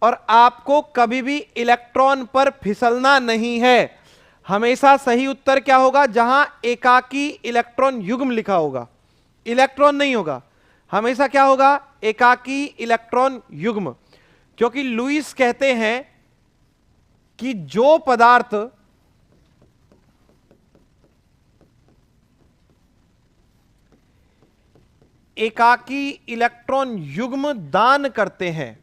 [SPEAKER 1] और आपको कभी भी इलेक्ट्रॉन पर फिसलना नहीं है। हमेशा सही उत्तर क्या होगा? जहां एकाकी इलेक्ट्रॉन युग्म लिखा होगा, इलेक्ट्रॉन नहीं होगा, हमेशा क्या होगा? एकाकी इलेक्ट्रॉन युग्म। क्योंकि लुईस कहते हैं कि जो पदार्थ एकाकी इलेक्ट्रॉन युग्म दान करते हैं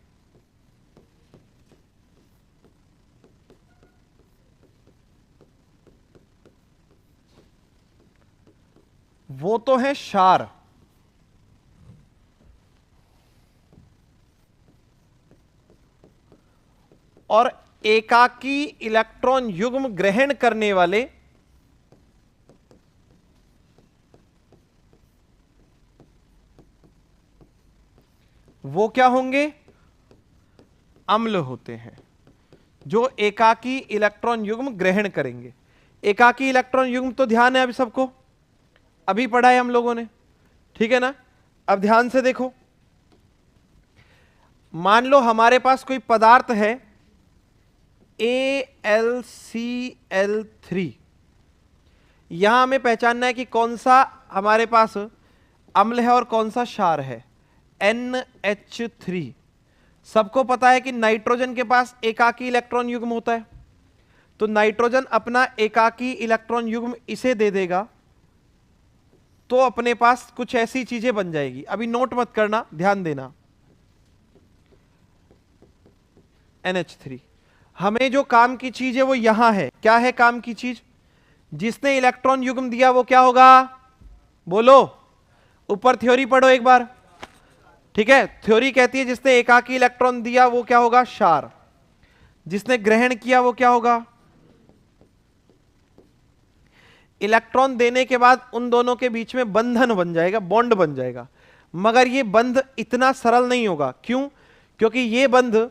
[SPEAKER 1] वो तो है क्षार। और एकाकी इलेक्ट्रॉन युग्म ग्रहण करने वाले वो क्या होंगे? अम्ल होते हैं, जो एकाकी इलेक्ट्रॉन युग्म ग्रहण करेंगे। एकाकी इलेक्ट्रॉन युग्म तो ध्यान है अभी सबको, अभी पढ़ा है हम लोगों ने, ठीक है ना? अब ध्यान से देखो, मान लो हमारे पास कोई पदार्थ है AlCl3, यहां हमें पहचानना है कि कौन सा हमारे पास अम्ल है और कौन सा क्षार है, NH3। सबको पता है कि नाइट्रोजन के पास एकाकी इलेक्ट्रॉन युग्म होता है, तो नाइट्रोजन अपना एकाकी इलेक्ट्रॉन युग्म इसे दे देगा, तो अपने पास कुछ ऐसी चीजें बन जाएगी। अभी नोट मत करना, ध्यान देना। NH3, हमें जो काम की चीज है वो यहां है। क्या है काम की चीज? जिसने इलेक्ट्रॉन युग्म दिया वो क्या होगा? बोलो, ऊपर थ्योरी पढ़ो एक बार, ठीक है? थ्योरी कहती है जिसने एकाकी इलेक्ट्रॉन दिया वो क्या होगा? क्षार। जिसने ग्रहण किया वो क्या होगा? इलेक्ट्रॉन देने के बाद उन दोनों के बीच में बंधन बन जाएगा, बॉन्ड बन जाएगा, मगर ये बंध इतना सरल नहीं होगा। क्यों? क्योंकि ये बंध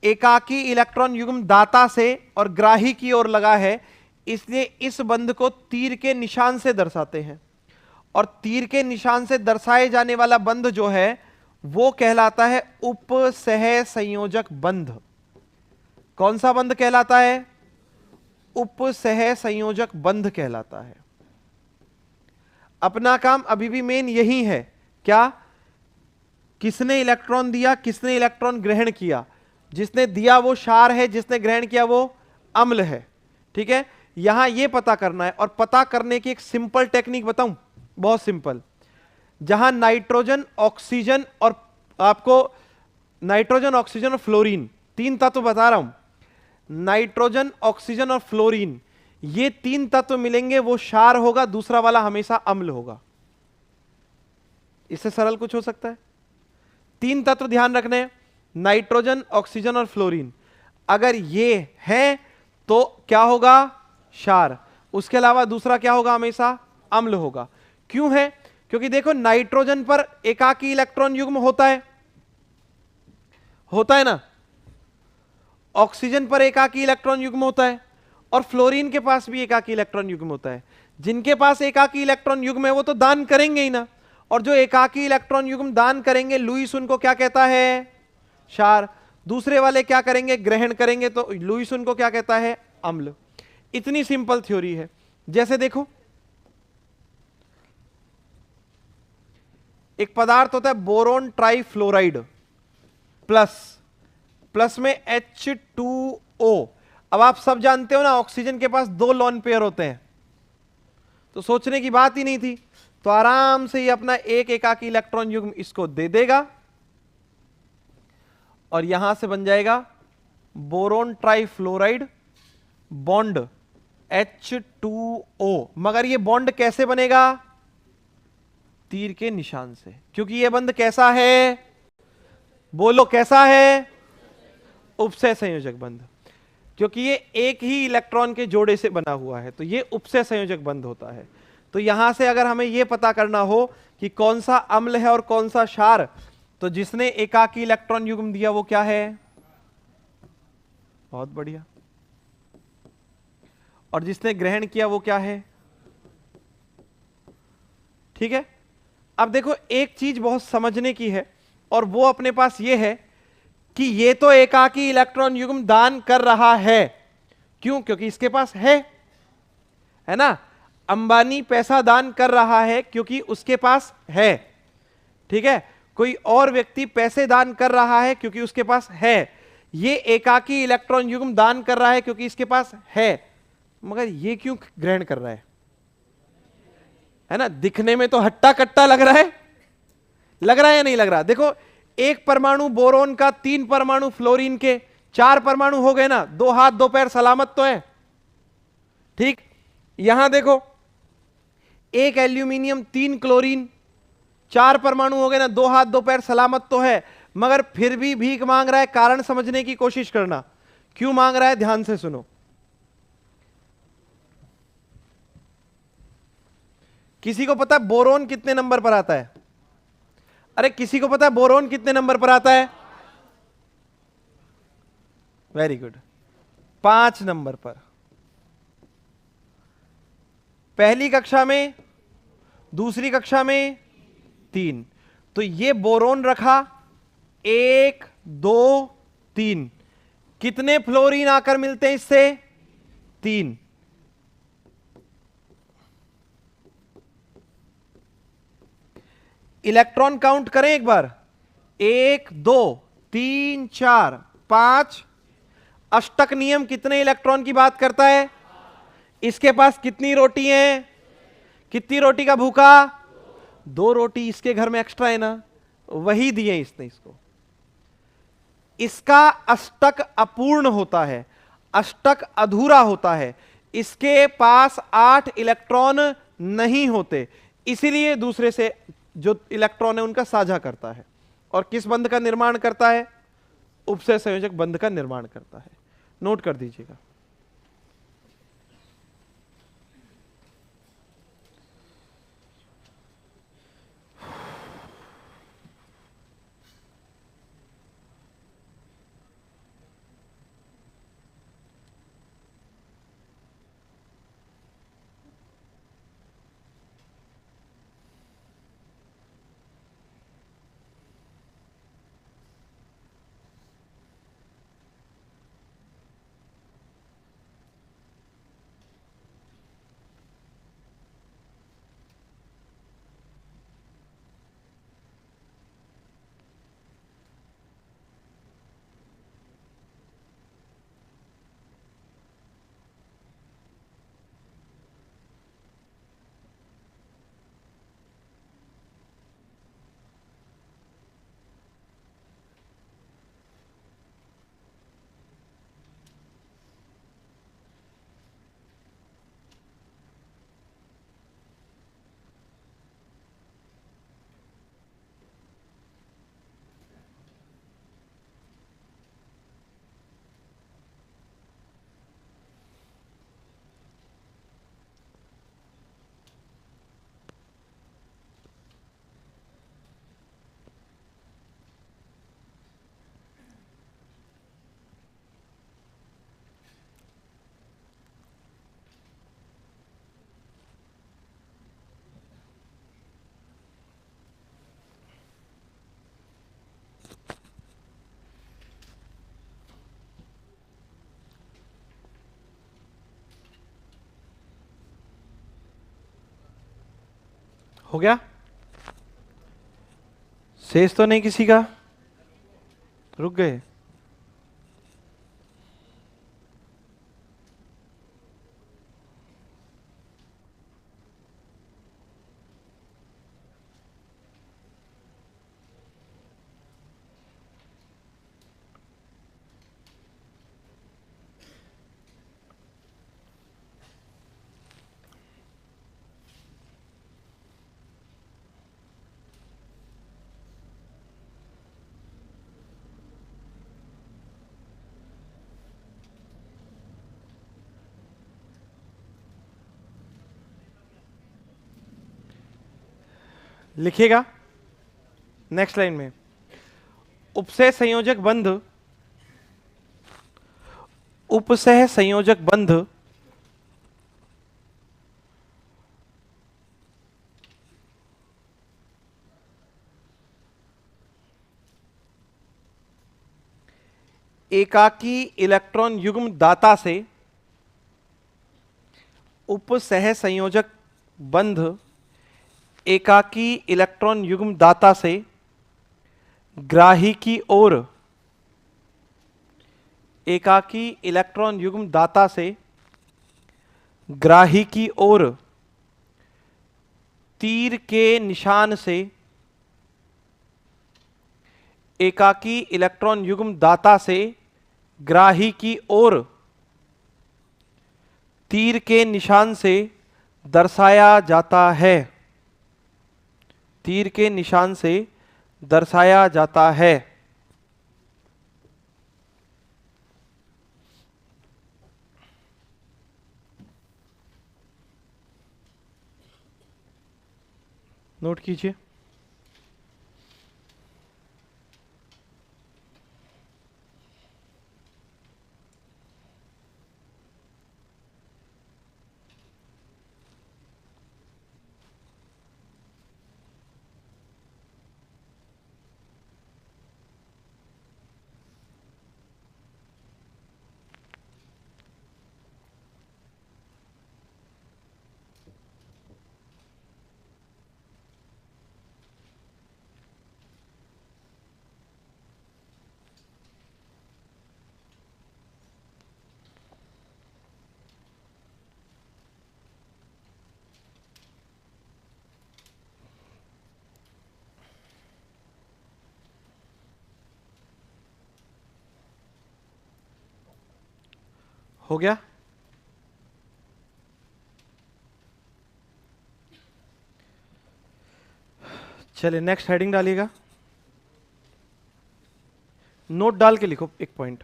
[SPEAKER 1] एकाकी इलेक्ट्रॉन युग्म दाता से और ग्राही की ओर लगा है, इसलिए इस बंध को तीर के निशान से दर्शाते हैं, और तीर के निशान से दर्शाए जाने वाला बंध जो है वो कहलाता है उपसह संयोजक बंध। कौन सा बंध कहलाता है? उपसह संयोजक बंध कहलाता है। अपना काम अभी भी मेन यही है, क्या? किसने इलेक्ट्रॉन दिया, किसने इलेक्ट्रॉन ग्रहण किया। जिसने दिया वो क्षार है, जिसने ग्रहण किया वो अम्ल है, ठीक है? यहां यह पता करना है, और पता करने की एक सिंपल टेक्निक बताऊं, बहुत सिंपल। जहां नाइट्रोजन, ऑक्सीजन और आपको नाइट्रोजन, ऑक्सीजन और फ्लोरीन, तीन तत्व बता रहा हूं, नाइट्रोजन, ऑक्सीजन और फ्लोरीन, ये तीन तत्व मिलेंगे वो क्षार होगा, दूसरा वाला हमेशा अम्ल होगा। इससे सरल कुछ हो सकता है? तीन तत्व ध्यान रखने हैं, नाइट्रोजन, ऑक्सीजन और फ्लोरीन। अगर ये है तो क्या होगा? क्षार। उसके अलावा दूसरा क्या होगा? हमेशा अम्ल होगा। क्यों है? क्योंकि देखो, नाइट्रोजन पर एकाकी इलेक्ट्रॉन युग्म होता है ना, ऑक्सीजन पर एकाकी इलेक्ट्रॉन युग्म होता है, और फ्लोरीन के पास भी एकाकी इलेक्ट्रॉन युग्म होता है। जिनके पास एकाकी इलेक्ट्रॉन युग्म है वो तो दान करेंगे ही ना, और जो एकाकी इलेक्ट्रॉन युग्म दान करेंगे, लुईस उनको क्या कहता है? क्षार। दूसरे वाले क्या करेंगे? ग्रहण करेंगे, तो लुईस उनको क्या कहता है? अम्ल। इतनी सिंपल थ्योरी है। जैसे देखो, एक पदार्थ होता है बोरोन ट्राइफ्लोराइड प्लस में H2O। अब आप सब जानते हो ना, ऑक्सीजन के पास दो लोन पेयर होते हैं, तो सोचने की बात ही नहीं थी, तो आराम से ये अपना एक एकाकी इलेक्ट्रॉन युग्म इसको दे देगा, और यहां से बन जाएगा बोरोन ट्राइफ्लोराइड बॉन्ड H2O। मगर ये बॉन्ड कैसे बनेगा? तीर के निशान से। क्योंकि ये बंध कैसा है? बोलो, कैसा है? उपसह संयोजक बंध। क्योंकि ये एक ही इलेक्ट्रॉन के जोड़े से बना हुआ है, तो ये उपसह संयोजक बंध होता है। तो यहां से अगर हमें यह पता करना हो कि कौन सा अम्ल है और कौन सा क्षार, तो जिसने एकाकी इलेक्ट्रॉन युग्म दिया वो क्या है? बहुत बढ़िया। और जिसने ग्रहण किया वो क्या है? ठीक है। अब देखो, एक चीज बहुत समझने की है, और वो अपने पास ये है कि ये तो एकाकी इलेक्ट्रॉन युग्म दान कर रहा है। क्यों? क्योंकि इसके पास है ना। अंबानी पैसा दान कर रहा है क्योंकि उसके पास है, ठीक है। कोई और व्यक्ति पैसे दान कर रहा है क्योंकि उसके पास है। ये एकाकी इलेक्ट्रॉन युग्म दान कर रहा है क्योंकि इसके पास है। मगर ये क्यों ग्रहण कर रहा है ना? दिखने में तो हट्टा कट्टा लग रहा है या नहीं लग रहा? देखो, एक परमाणु बोरोन का, 3 परमाणु फ्लोरीन के, 4 परमाणु हो गए ना। 2 हाथ 2 पैर सलामत तो है, ठीक। यहां देखो, 1 एल्यूमिनियम, 3 क्लोरीन, 4 परमाणु हो गए ना। 2 हाथ 2 पैर सलामत तो है, मगर फिर भी भीख मांग रहा है। कारण समझने की कोशिश करना। क्यों मांग रहा है, ध्यान से सुनो। किसी को पता है बोरोन कितने नंबर पर आता है? अरे किसी को पता है बोरोन कितने नंबर पर आता है? वेरी गुड, 5 नंबर पर। पहली कक्षा में, दूसरी कक्षा में 3। तो ये बोरोन रखा 1 2 3। कितने फ्लोरीन आकर मिलते हैं इससे? 3। इलेक्ट्रॉन काउंट करें एक बार, 1 2 3 4 5। अष्टक नियम कितने इलेक्ट्रॉन की बात करता है? इसके पास कितनी रोटी है? कितनी रोटी का भूखा? 2 रोटी। इसके घर में एक्स्ट्रा है ना, वही दिए इसने इसको। इसका अष्टक अपूर्ण होता है, अष्टक अधूरा होता है। इसके पास 8 इलेक्ट्रॉन नहीं होते, इसीलिए दूसरे से जो इलेक्ट्रॉन है उनका साझा करता है। और किस बंध का निर्माण करता है? उपसय संयोजक बंध का निर्माण करता है। नोट कर दीजिएगा। हो गया? शेष तो नहीं किसी का? रुक गए? लिखिएगा नेक्स्ट लाइन में, उपसय संयोजक बंध, उपसह संयोजक बंध एकाकी इलेक्ट्रॉन युग्म दाता से, उपसह संयोजक बंध एकाकी इलेक्ट्रॉन युग्म दाता से ग्राही की ओर, एकाकी इलेक्ट्रॉन युग्म दाता से ग्राही की ओर तीर के निशान से, एकाकी इलेक्ट्रॉन युग्म दाता से ग्राही की ओर तीर के निशान से दर्शाया जाता है, तीर के निशान से दर्शाया जाता है। नोट कीजिए। हो गया? चलिए नेक्स्ट हेडिंग डालिएगा। नोट डाल के लिखो एक पॉइंट,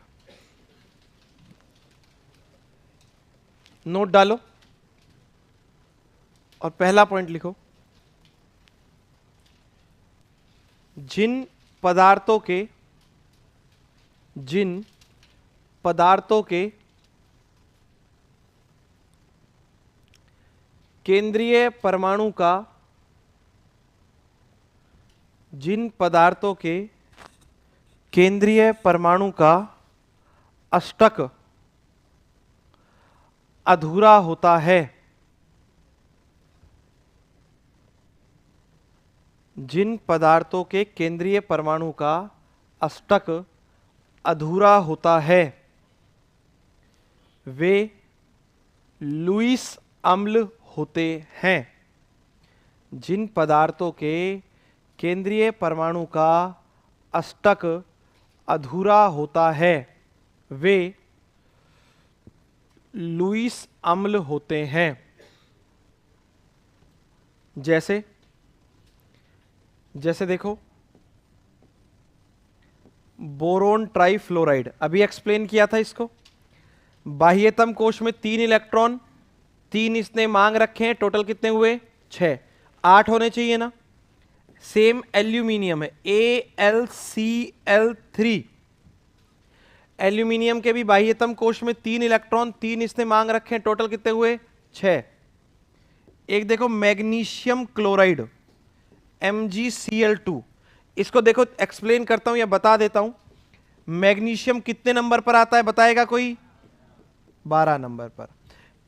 [SPEAKER 1] नोट डालो और पहला पॉइंट लिखो, जिन पदार्थों के केंद्रीय परमाणु का अष्टक अधूरा होता है, जिन पदार्थों के केंद्रीय परमाणु का अष्टक अधूरा होता है वे लुईस अम्ल होते हैं। जिन पदार्थों के केंद्रीय परमाणु का अष्टक अधूरा होता है वे लुईस अम्ल होते हैं। जैसे देखो, बोरोन ट्राइफ्लोराइड, अभी एक्सप्लेन किया था इसको। बाह्यतम कोश में 3 इलेक्ट्रॉन, 3 इसने मांग रखे हैं, टोटल कितने हुए? 6, 8 होने चाहिए ना। सेम एल्यूमिनियम है, AlCl3, एल्यूमिनियम के भी बाह्यतम कोश में 3 इलेक्ट्रॉन, 3 इसने मांग रखे हैं, टोटल कितने हुए? 6। एक देखो मैग्नीशियम क्लोराइड MgCl2, इसको देखो एक्सप्लेन करता हूं या बता देता हूं। मैग्नीशियम कितने नंबर पर आता है बताएगा कोई? 12 नंबर पर।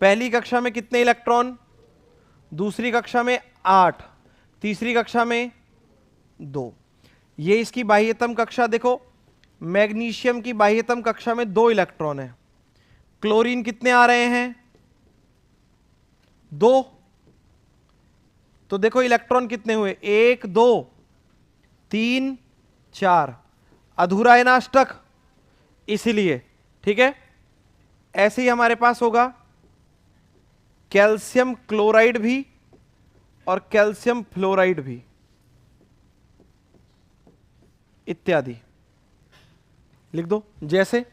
[SPEAKER 1] पहली कक्षा में कितने इलेक्ट्रॉन? दूसरी कक्षा में 8, तीसरी कक्षा में 2। ये इसकी बाह्यतम कक्षा देखो, मैग्नीशियम की बाह्यतम कक्षा में 2 इलेक्ट्रॉन है। क्लोरीन कितने आ रहे हैं? 2। तो देखो इलेक्ट्रॉन कितने हुए? 1 2 3 4, अधूरा है ना अष्टक, इसीलिए। ठीक है, ऐसे ही हमारे पास होगा कैल्शियम क्लोराइड भी और कैल्शियम फ्लोराइड भी इत्यादि। लिख दो जैसे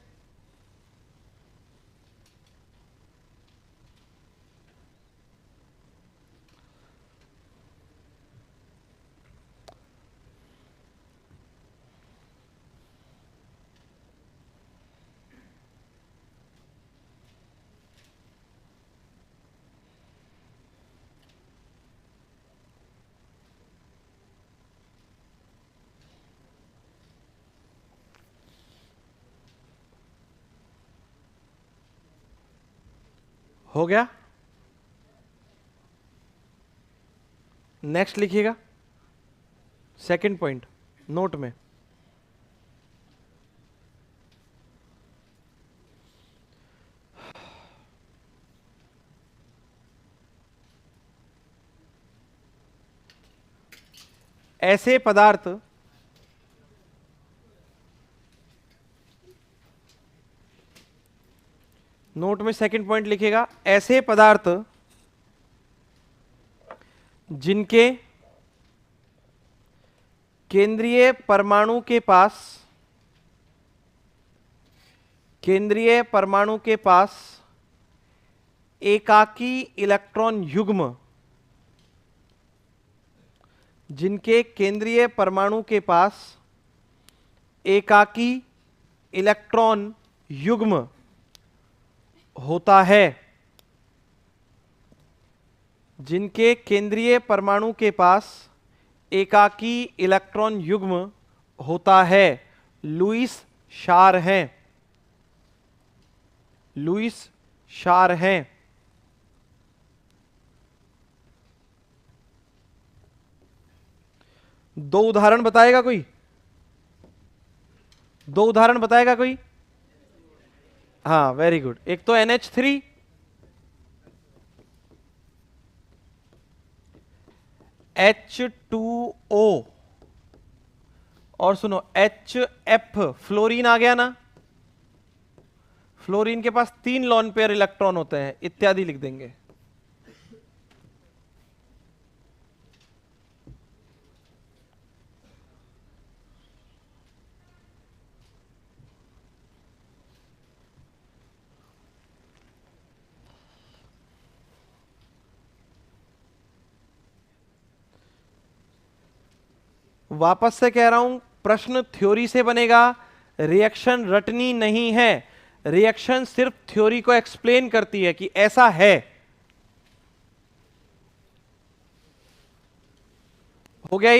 [SPEAKER 1] हो गया। नेक्स्ट लिखिएगा, सेकंड पॉइंट नोट में। ऐसे पदार्थ नोट में सेकंड पॉइंट लिखेगा, ऐसे पदार्थ जिनके केंद्रीय परमाणु के पास एकाकी इलेक्ट्रॉन युग्म जिनके केंद्रीय परमाणु के पास एकाकी इलेक्ट्रॉन युग्म होता है, जिनके केंद्रीय परमाणु के पास एकाकी इलेक्ट्रॉन युग्म होता है, लुईस क्षार हैं, लुईस क्षार हैं। दो उदाहरण बताएगा कोई? दो उदाहरण बताएगा कोई? हाँ, वेरी गुड। एक तो NH3, H2O, और सुनो HF, फ्लोरीन आ गया ना। फ्लोरीन के पास 3 लॉन पेयर इलेक्ट्रॉन होते हैं, इत्यादि लिख देंगे। वापस से कह रहा हूं, प्रश्न थ्योरी से बनेगा, रिएक्शन रटनी नहीं है। रिएक्शन सिर्फ थ्योरी को एक्सप्लेन करती है कि ऐसा है। हो गया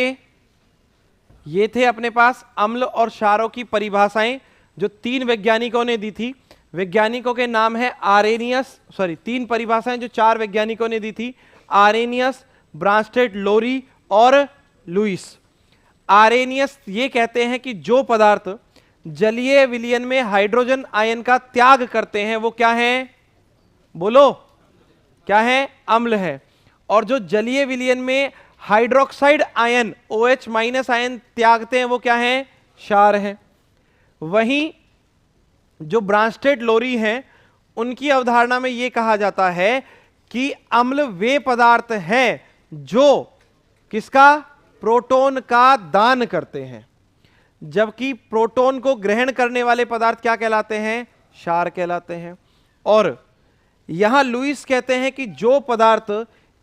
[SPEAKER 1] ये थे अपने पास अम्ल और क्षारों की परिभाषाएं जो 3 वैज्ञानिकों ने दी थी। वैज्ञानिकों के नाम है आरेनियस, 3 परिभाषाएं जो 4 वैज्ञानिकों ने दी थी, आरेनियस, ब्रांस्टेड, लोरी और लुईस। आरेनियस ये कहते हैं कि जो पदार्थ जलीय विलयन में हाइड्रोजन आयन का त्याग करते हैं वो क्या है? बोलो, क्या है? अम्ल है। और जो जलीय विलयन में हाइड्रोक्साइड आयन OH- आयन त्यागते हैं वो क्या है? क्षार है। वहीं जो ब्रांस्टेड लोरी हैं उनकी अवधारणा में यह कहा जाता है कि अम्ल वे पदार्थ हैं जो किसका? प्रोटॉन का दान करते हैं, जबकि प्रोटॉन को ग्रहण करने वाले पदार्थ क्या कहलाते हैं? क्षार कहलाते हैं। और यहां लुईस कहते हैं कि जो पदार्थ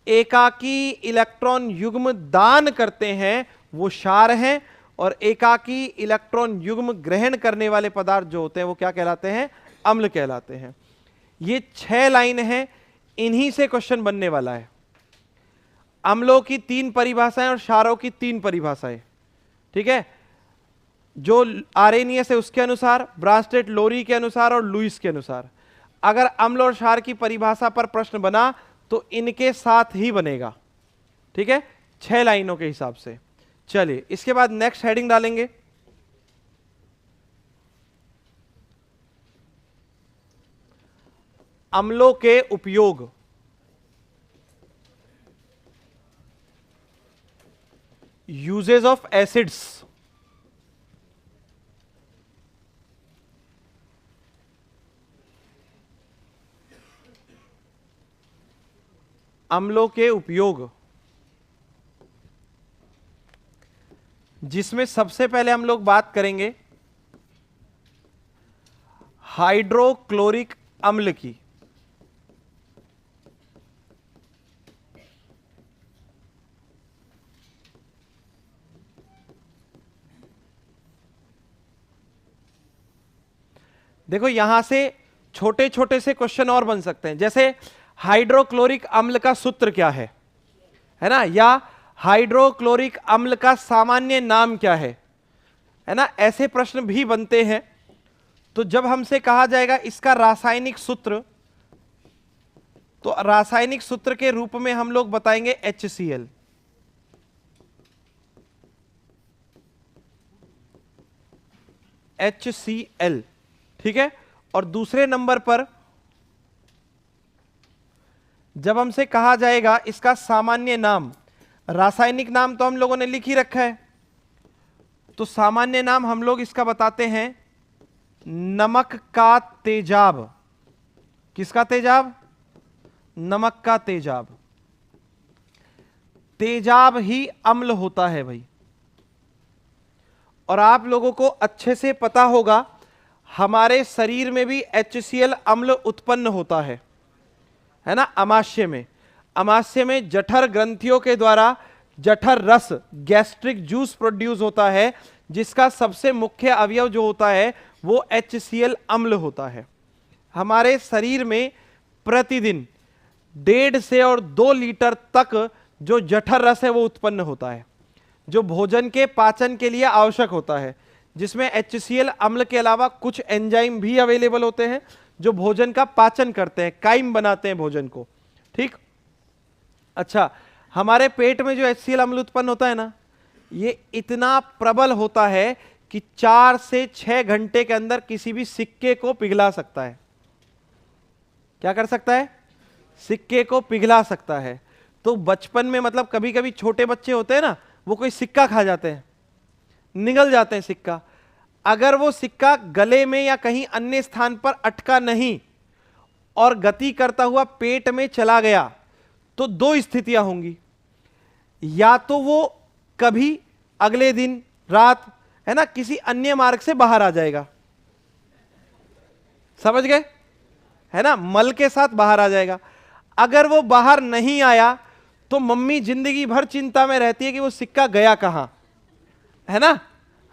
[SPEAKER 1] एकाकी इलेक्ट्रॉन युग्म दान करते हैं वो क्षार हैं, और एकाकी इलेक्ट्रॉन युग्म ग्रहण करने वाले पदार्थ जो होते हैं वो क्या कहलाते हैं? अम्ल कहलाते हैं। ये 6 लाइन है, इन्हीं से क्वेश्चन बनने वाला है। अम्लों की 3 परिभाषाएं और क्षारों की 3 परिभाषाएं, ठीक है? जो आरेनियस है उसके अनुसार, ब्रांस्टेड लोरी के अनुसार और लुईस के अनुसार। अगर अम्ल और क्षार की परिभाषा पर प्रश्न बना तो इनके साथ ही बनेगा, ठीक है? 6 लाइनों के हिसाब से। चलिए इसके बाद नेक्स्ट हेडिंग डालेंगे, अम्लों के उपयोग। Uses of acids. अम्लों के उपयोग, जिसमें सबसे पहले हम लोग बात करेंगे हाइड्रोक्लोरिक अम्ल की। देखो यहां से छोटे छोटे से क्वेश्चन और बन सकते हैं, जैसे हाइड्रोक्लोरिक अम्ल का सूत्र क्या है ना, या हाइड्रोक्लोरिक अम्ल का सामान्य नाम क्या है ना, ऐसे प्रश्न भी बनते हैं। तो जब हमसे कहा जाएगा इसका रासायनिक सूत्र, तो रासायनिक सूत्र के रूप में हम लोग बताएंगे HCl। HCl, ठीक है। और दूसरे नंबर पर जब हमसे कहा जाएगा इसका सामान्य नाम, रासायनिक नाम तो हम लोगों ने लिख ही रखा है, तो सामान्य नाम हम लोग इसका बताते हैं नमक का तेजाब। किसका तेजाब? नमक का तेजाब। तेजाब ही अम्ल होता है भाई। और आप लोगों को अच्छे से पता होगा हमारे शरीर में भी HCl अम्ल उत्पन्न होता है ना, अमाशय में। अमाशय में जठर ग्रंथियों के द्वारा जठर रस, गैस्ट्रिक जूस प्रोड्यूस होता है, जिसका सबसे मुख्य अवयव जो होता है वो HCl अम्ल होता है। हमारे शरीर में प्रतिदिन 1.5 से और 2 लीटर तक जो जठर रस है वो उत्पन्न होता है, जो भोजन के पाचन के लिए आवश्यक होता है, जिसमें HCl अम्ल के अलावा कुछ एंजाइम भी अवेलेबल होते हैं जो भोजन का पाचन करते हैं, काइम बनाते हैं भोजन को। ठीक, अच्छा, हमारे पेट में जो HCl अम्ल उत्पन्न होता है ना, ये इतना प्रबल होता है कि 4 से 6 घंटे के अंदर किसी भी सिक्के को पिघला सकता है। क्या कर सकता है? सिक्के को पिघला सकता है। तो बचपन में, मतलब कभी कभी छोटे बच्चे होते हैं ना, वो कोई सिक्का खा जाते हैं, निगल जाते हैं सिक्का। अगर वो सिक्का गले में या कहीं अन्य स्थान पर अटका नहीं और गति करता हुआ पेट में चला गया, तो 2 स्थितियां होंगी। या तो वो कभी अगले दिन रात, है ना, किसी अन्य मार्ग से बाहर आ जाएगा, समझ गए, है ना, मल के साथ बाहर आ जाएगा। अगर वो बाहर नहीं आया तो मम्मी जिंदगी भर चिंता में रहती है कि वो सिक्का गया कहां, है ना।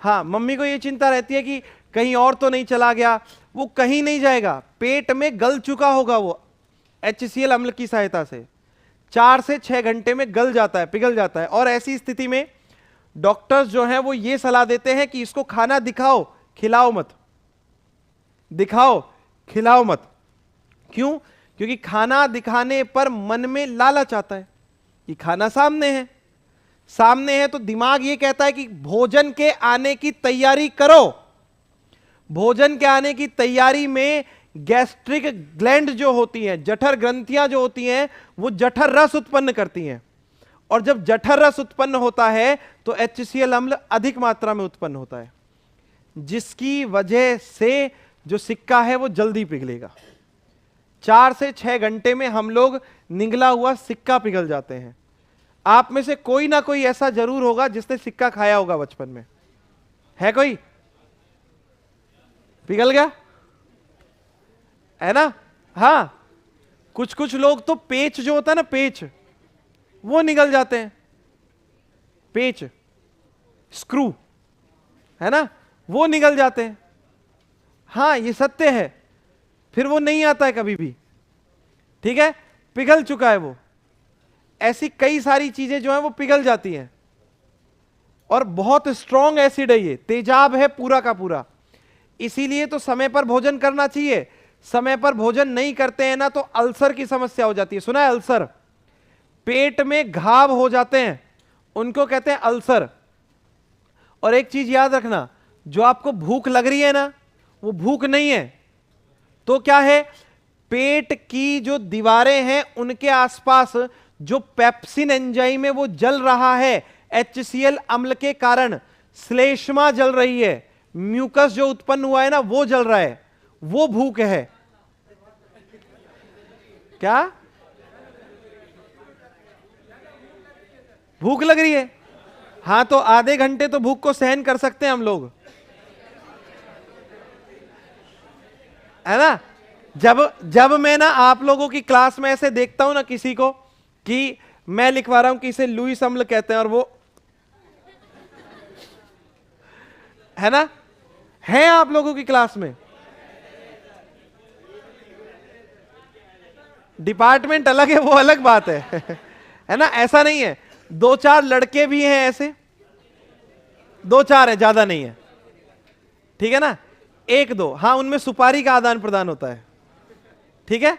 [SPEAKER 1] हाँ, मम्मी को ये चिंता रहती है कि कहीं और तो नहीं चला गया। वो कहीं नहीं जाएगा, पेट में गल चुका होगा वो HCl अम्ल की सहायता से। 4 से 6 घंटे में गल जाता है, पिघल जाता है। और ऐसी स्थिति में डॉक्टर्स जो हैं वो ये सलाह देते हैं कि इसको खाना दिखाओ, खिलाओ मत, दिखाओ खिलाओ मत। क्यों? क्योंकि खाना दिखाने पर मन में लालच आता है कि खाना सामने है, सामने है, तो दिमाग ये कहता है कि भोजन के आने की तैयारी करो। भोजन के आने की तैयारी में गैस्ट्रिक ग्लैंड जो होती हैं, जठर ग्रंथियां जो होती हैं, वो जठर रस उत्पन्न करती हैं। और जब जठर रस उत्पन्न होता है तो HCl अम्ल अधिक मात्रा में उत्पन्न होता है, जिसकी वजह से जो सिक्का है वो जल्दी पिघलेगा। 4 से 6 घंटे में हम लोग निगला हुआ सिक्का पिघल जाते हैं। आप में से कोई ना कोई ऐसा जरूर होगा जिसने सिक्का खाया होगा बचपन में, है कोई? पिघल गया, है ना। हाँ, कुछ कुछ लोग तो पेच जो होता है ना, पेच, वो निगल जाते हैं। पेच, स्क्रू, है ना, वो निगल जाते हैं। हाँ, ये सत्य है। फिर वो नहीं आता है कभी भी, ठीक है, पिघल चुका है वो। ऐसी कई सारी चीजें जो हैं वो पिघल जाती हैं। और बहुत स्ट्रॉन्ग एसिड है ये, तेजाब है पूरा का पूरा। इसीलिए तो समय पर भोजन करना चाहिए। समय पर भोजन नहीं करते हैं ना तो अल्सर की समस्या हो जाती है। सुना है अल्सर? पेट में घाव हो जाते हैं, उनको कहते हैं अल्सर। और एक चीज याद रखना, जो आपको भूख लग रही है ना, वो भूख नहीं है, तो क्या है, पेट की जो दीवारें हैं उनके आसपास जो पेप्सिन एंजाइम है वो जल रहा है। HCl अम्ल के कारण श्लेष्मा जल रही है, म्यूकस जो उत्पन्न हुआ है ना वो जल रहा है, वो भूख है। क्या भूख लग रही है? हाँ, तो आधे घंटे तो भूख को सहन कर सकते हैं हम लोग, है ना। जब मैं ना आप लोगों की क्लास में ऐसे देखता हूं ना किसी को कि मैं लिखवा रहा हूं कि इसे लुईस अम्ल कहते हैं, और वो, है ना, है आप लोगों की क्लास में। डिपार्टमेंट अलग है, वो अलग बात है है ना। ऐसा नहीं है, 2-4 लड़के भी हैं ऐसे, 2-4 है, ज्यादा नहीं है, ठीक है ना, 1-2, हाँ, उनमें सुपारी का आदान प्रदान होता है, ठीक है।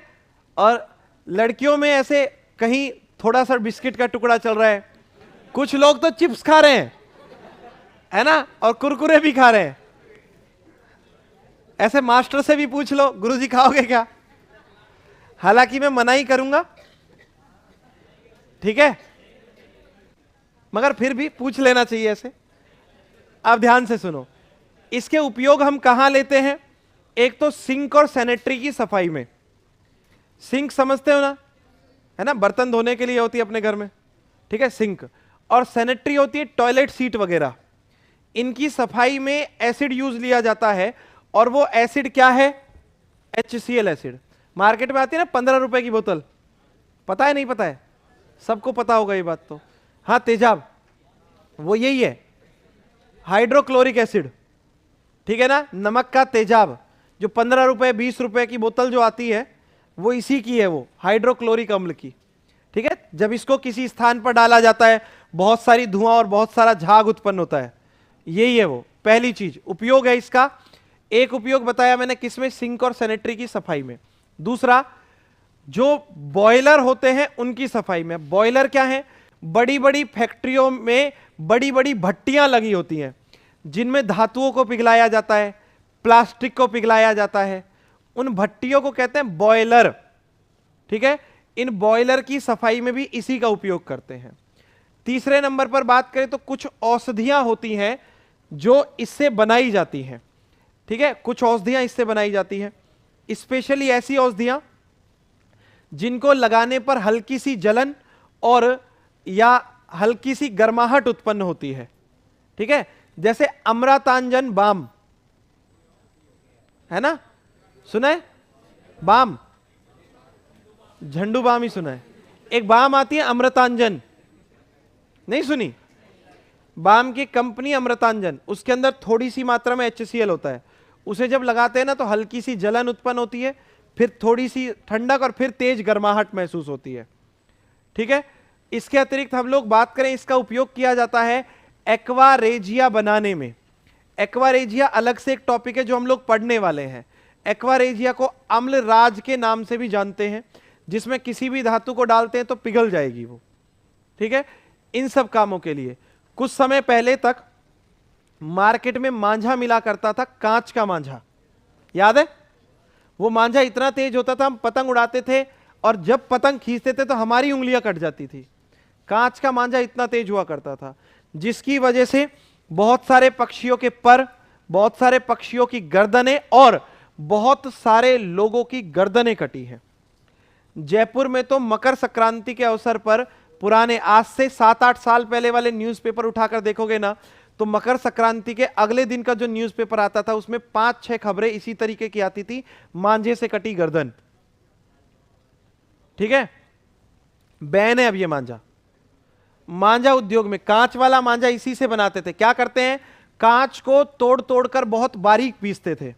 [SPEAKER 1] और लड़कियों में ऐसे कहीं थोड़ा सा बिस्किट का टुकड़ा चल रहा है, कुछ लोग तो चिप्स खा रहे हैं, है ना, और कुरकुरे भी खा रहे हैं। ऐसे मास्टर से भी पूछ लो, गुरुजी खाओगे क्या? हालांकि मैं मना ही करूंगा, ठीक है, मगर फिर भी पूछ लेना चाहिए ऐसे। अब ध्यान से सुनो, इसके उपयोग हम कहां लेते हैं? एक तो सिंक और सैनिटरी की सफाई में। सिंक समझते हो ना, है ना, बर्तन धोने के लिए होती है अपने घर में, ठीक है, सिंक। और सैनिटरी होती है टॉयलेट सीट वगैरह। इनकी सफाई में एसिड यूज लिया जाता है, और वो एसिड क्या है? HCl acid. मार्केट में आती है ना 15 रुपए की बोतल, पता है नहीं पता है? सबको पता होगा ये बात तो। हाँ तेजाब, वो यही है, हाइड्रोक्लोरिक एसिड, ठीक है ना, नमक का तेजाब। जो 15 रुपए 20 रुपए की बोतल जो आती है वो इसी की है, वो हाइड्रोक्लोरिक अम्ल की, ठीक है। जब इसको किसी स्थान पर डाला जाता है बहुत सारी धुआं और बहुत सारा झाग उत्पन्न होता है, यही है वो पहली चीज, उपयोग है इसका। एक उपयोग बताया मैंने किसमें, सिंक और सैनिटरी की सफाई में। दूसरा, जो बॉयलर होते हैं उनकी सफाई में। बॉयलर क्या है, बड़ी बड़ी फैक्ट्रियों में बड़ी बड़ी भट्टियां लगी होती हैं जिनमें धातुओं को पिघलाया जाता है, प्लास्टिक को पिघलाया जाता है, उन भट्टियों को कहते हैं बॉयलर, ठीक है। इन बॉयलर की सफाई में भी इसी का उपयोग करते हैं। तीसरे नंबर पर बात करें तो कुछ औषधियां होती हैं जो इससे बनाई जाती हैं, ठीक है, कुछ औषधियां इससे बनाई जाती हैं, स्पेशली ऐसी औषधियां जिनको लगाने पर हल्की सी जलन और या हल्की सी गर्माहट उत्पन्न होती है, ठीक है। जैसे अमृतांजन बाम है ना, सुना है, बाम, झंडू बाम ही सुना है। एक बाम आती है अमृतांजन, नहीं सुनी? बाम की कंपनी अमृतांजन, उसके अंदर थोड़ी सी मात्रा में HCl होता है। उसे जब लगाते हैं ना तो हल्की सी जलन उत्पन्न होती है, फिर थोड़ी सी ठंडक और फिर तेज गर्माहट महसूस होती है, ठीक है। इसके अतिरिक्त हम लोग बात करें, इसका उपयोग किया जाता है एक्वारेजिया बनाने में। एक्वारेजिया अलग से एक टॉपिक है जो हम लोग पढ़ने वाले हैं। एक्वारेजिया को अम्ल राज के नाम से भी जानते हैं, जिसमें किसी भी धातु को डालते हैं तो पिघल जाएगी वो, ठीक है। इन सब कामों के लिए कुछ समय पहले तक मार्केट में मांझा मिला करता था, कांच का मांझा, याद है? वो मांझा इतना तेज होता था, हम पतंग उड़ाते थे और जब पतंग खींचते थे तो हमारी उंगलियां कट जाती थी। कांच का मांझा इतना तेज हुआ करता था, जिसकी वजह से बहुत सारे पक्षियों के पर, बहुत सारे पक्षियों की गर्दनें और बहुत सारे लोगों की गर्दनें कटी हैं। जयपुर में तो मकर संक्रांति के अवसर पर पुराने, आज से 7-8 साल पहले वाले न्यूज़पेपर उठाकर देखोगे ना तो मकर संक्रांति के अगले दिन का जो न्यूज़पेपर आता था उसमें 5-6 खबरें इसी तरीके की आती थी, मांझे से कटी गर्दन, ठीक है। बैन है अब ये मांझा। मांझा उद्योग में कांच वाला मांझा इसी से बनाते थे। क्या करते हैं, कांच को तोड़ तोड़कर बहुत बारीक पीसते थे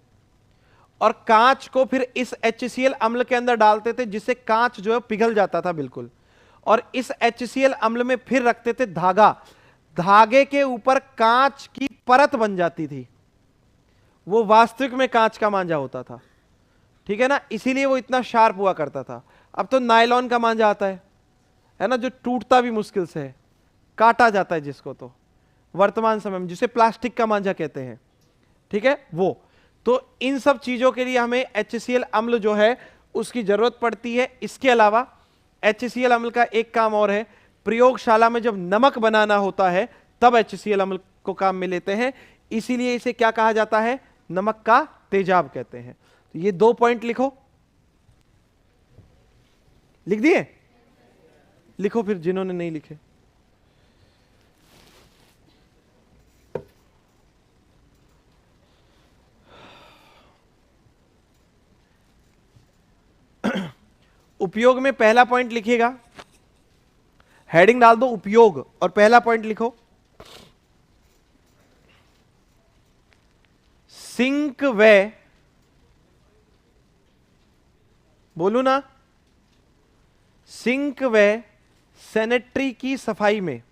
[SPEAKER 1] और कांच को फिर इस HCl अम्ल के अंदर डालते थे, जिससे कांच जो है पिघल जाता था बिल्कुल, और इस HCl अम्ल में फिर रखते थे धागा, धागे के ऊपर कांच की परत बन जाती थी, वो वास्तविक में कांच का मांझा होता था, ठीक है ना, इसीलिए वो इतना शार्प हुआ करता था। अब तो नायलॉन का मांझा आता है ना, जो टूटता भी मुश्किल से है, काटा जाता है जिसको, तो वर्तमान समय में जिसे प्लास्टिक का मांझा कहते हैं, ठीक है वो। तो इन सब चीजों के लिए हमें HCl अम्ल जो है उसकी जरूरत पड़ती है। इसके अलावा HCl अम्ल का एक काम और है, प्रयोगशाला में जब नमक बनाना होता है तब HCl अम्ल को काम में लेते हैं, इसीलिए इसे क्या कहा जाता है, नमक का तेजाब कहते हैं। तो ये 2 पॉइंट लिखो, लिख दिए? लिखो फिर जिन्होंने नहीं लिखे। उपयोग में पहला पॉइंट लिखिएगा, हेडिंग डाल दो उपयोग और पहला पॉइंट लिखो, सिंक व, बोलू ना, सिंक व सैनिटरी की सफाई में,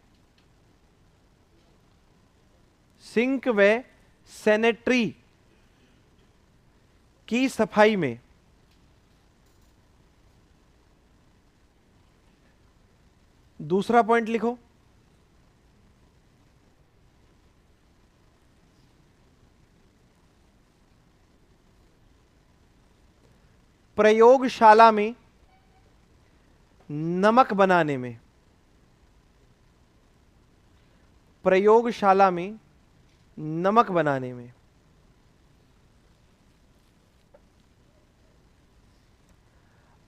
[SPEAKER 1] सिंक व सैनिटरी की सफाई में दूसरा पॉइंट लिखो, प्रयोगशाला में नमक बनाने में, प्रयोगशाला में नमक बनाने में।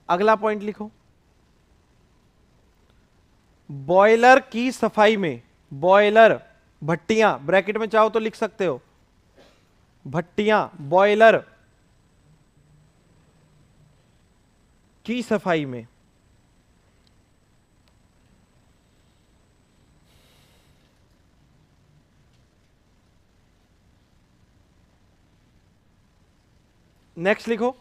[SPEAKER 1] अगला पॉइंट लिखो, बॉयलर की सफाई में, बॉयलर, भट्टियां, ब्रैकेट में चाहो तो लिख सकते हो, भट्टियां, बॉयलर की सफाई में। नेक्स्ट लिखो,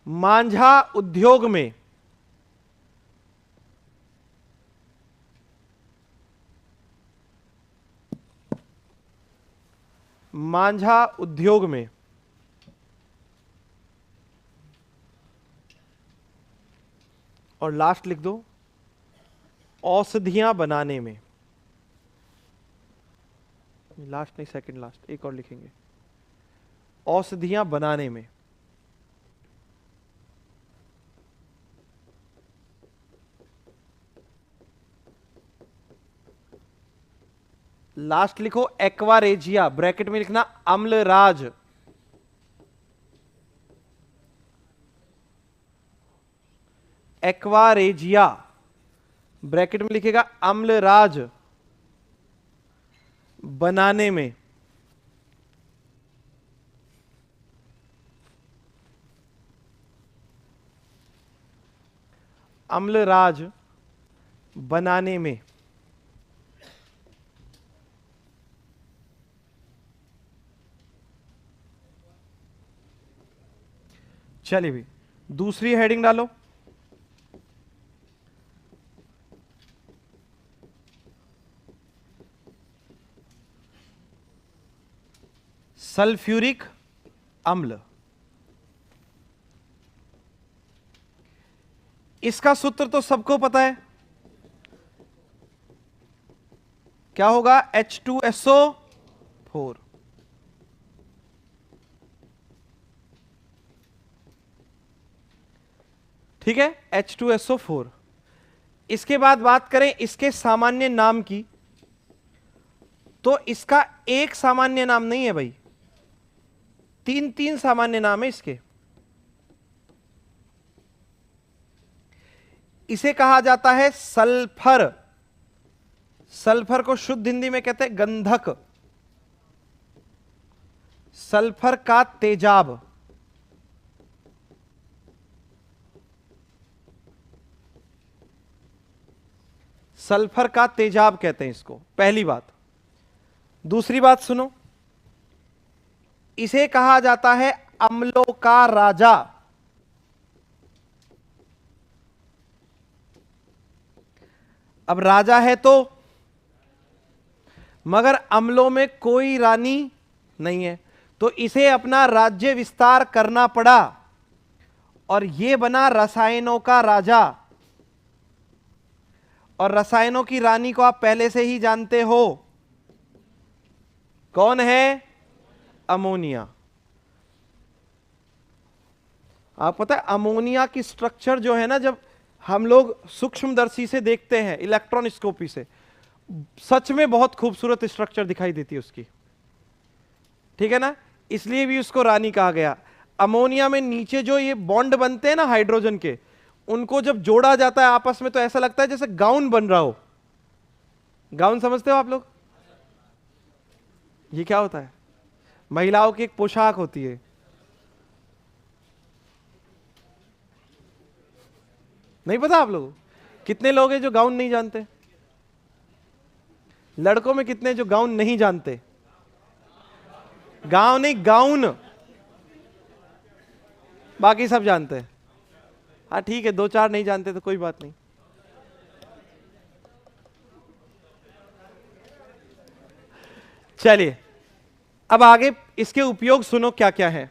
[SPEAKER 1] मांझा उद्योग में मांझा उद्योग में और लास्ट लिख दो औषधियां बनाने में। लास्ट नहीं, सेकंड लास्ट, एक और लिखेंगे, औषधियां बनाने में। लास्ट लिखो एक्वारेजिया, ब्रैकेट में लिखना अम्लराज। एक्वारेजिया ब्रैकेट में लिखेगा अम्लराज बनाने में। अम्लराज बनाने में। चलिए भी दूसरी हेडिंग डालो, सल्फ्यूरिक अम्ल। इसका सूत्र तो सबको पता है, क्या होगा? H2SO4। ठीक है, H2SO4। इसके बाद बात करें इसके सामान्य नाम की, तो इसका एक सामान्य नाम नहीं है भाई, तीन तीन सामान्य नाम है इसके। इसे कहा जाता है सल्फर। सल्फर को शुद्ध हिंदी में कहते हैं गंधक, सल्फर का तेजाब। सल्फर का तेजाब कहते हैं इसको, पहली बात। दूसरी बात सुनो, इसे कहा जाता है अम्लों का राजा। अब राजा है तो, मगर अम्लों में कोई रानी नहीं है, तो इसे अपना राज्य विस्तार करना पड़ा और यह बना रसायनों का राजा। और रसायनों की रानी को आप पहले से ही जानते हो, कौन है? अमोनिया। आप पता है अमोनिया की स्ट्रक्चर जो है ना, जब हम लोग सूक्ष्मदर्शी से देखते हैं, इलेक्ट्रॉनिस्कोपी से, सच में बहुत खूबसूरत स्ट्रक्चर दिखाई देती है उसकी, ठीक है ना, इसलिए भी उसको रानी कहा गया। अमोनिया में नीचे जो ये बॉन्ड बनते हैं ना हाइड्रोजन के, उनको जब जोड़ा जाता है आपस में तो ऐसा लगता है जैसे गाउन बन रहा हो। गाउन समझते हो आप लोग? ये क्या होता है? महिलाओं की एक पोशाक होती है। नहीं पता आप लोग? कितने लोग हैं जो गाउन नहीं जानते? लड़कों में कितने जो गाउन नहीं जानते? गाउन नहीं, गाउन। बाकी सब जानते हैं। हाँ ठीक है, दो चार नहीं जानते तो कोई बात नहीं। चलिए अब आगे इसके उपयोग सुनो क्या क्या है।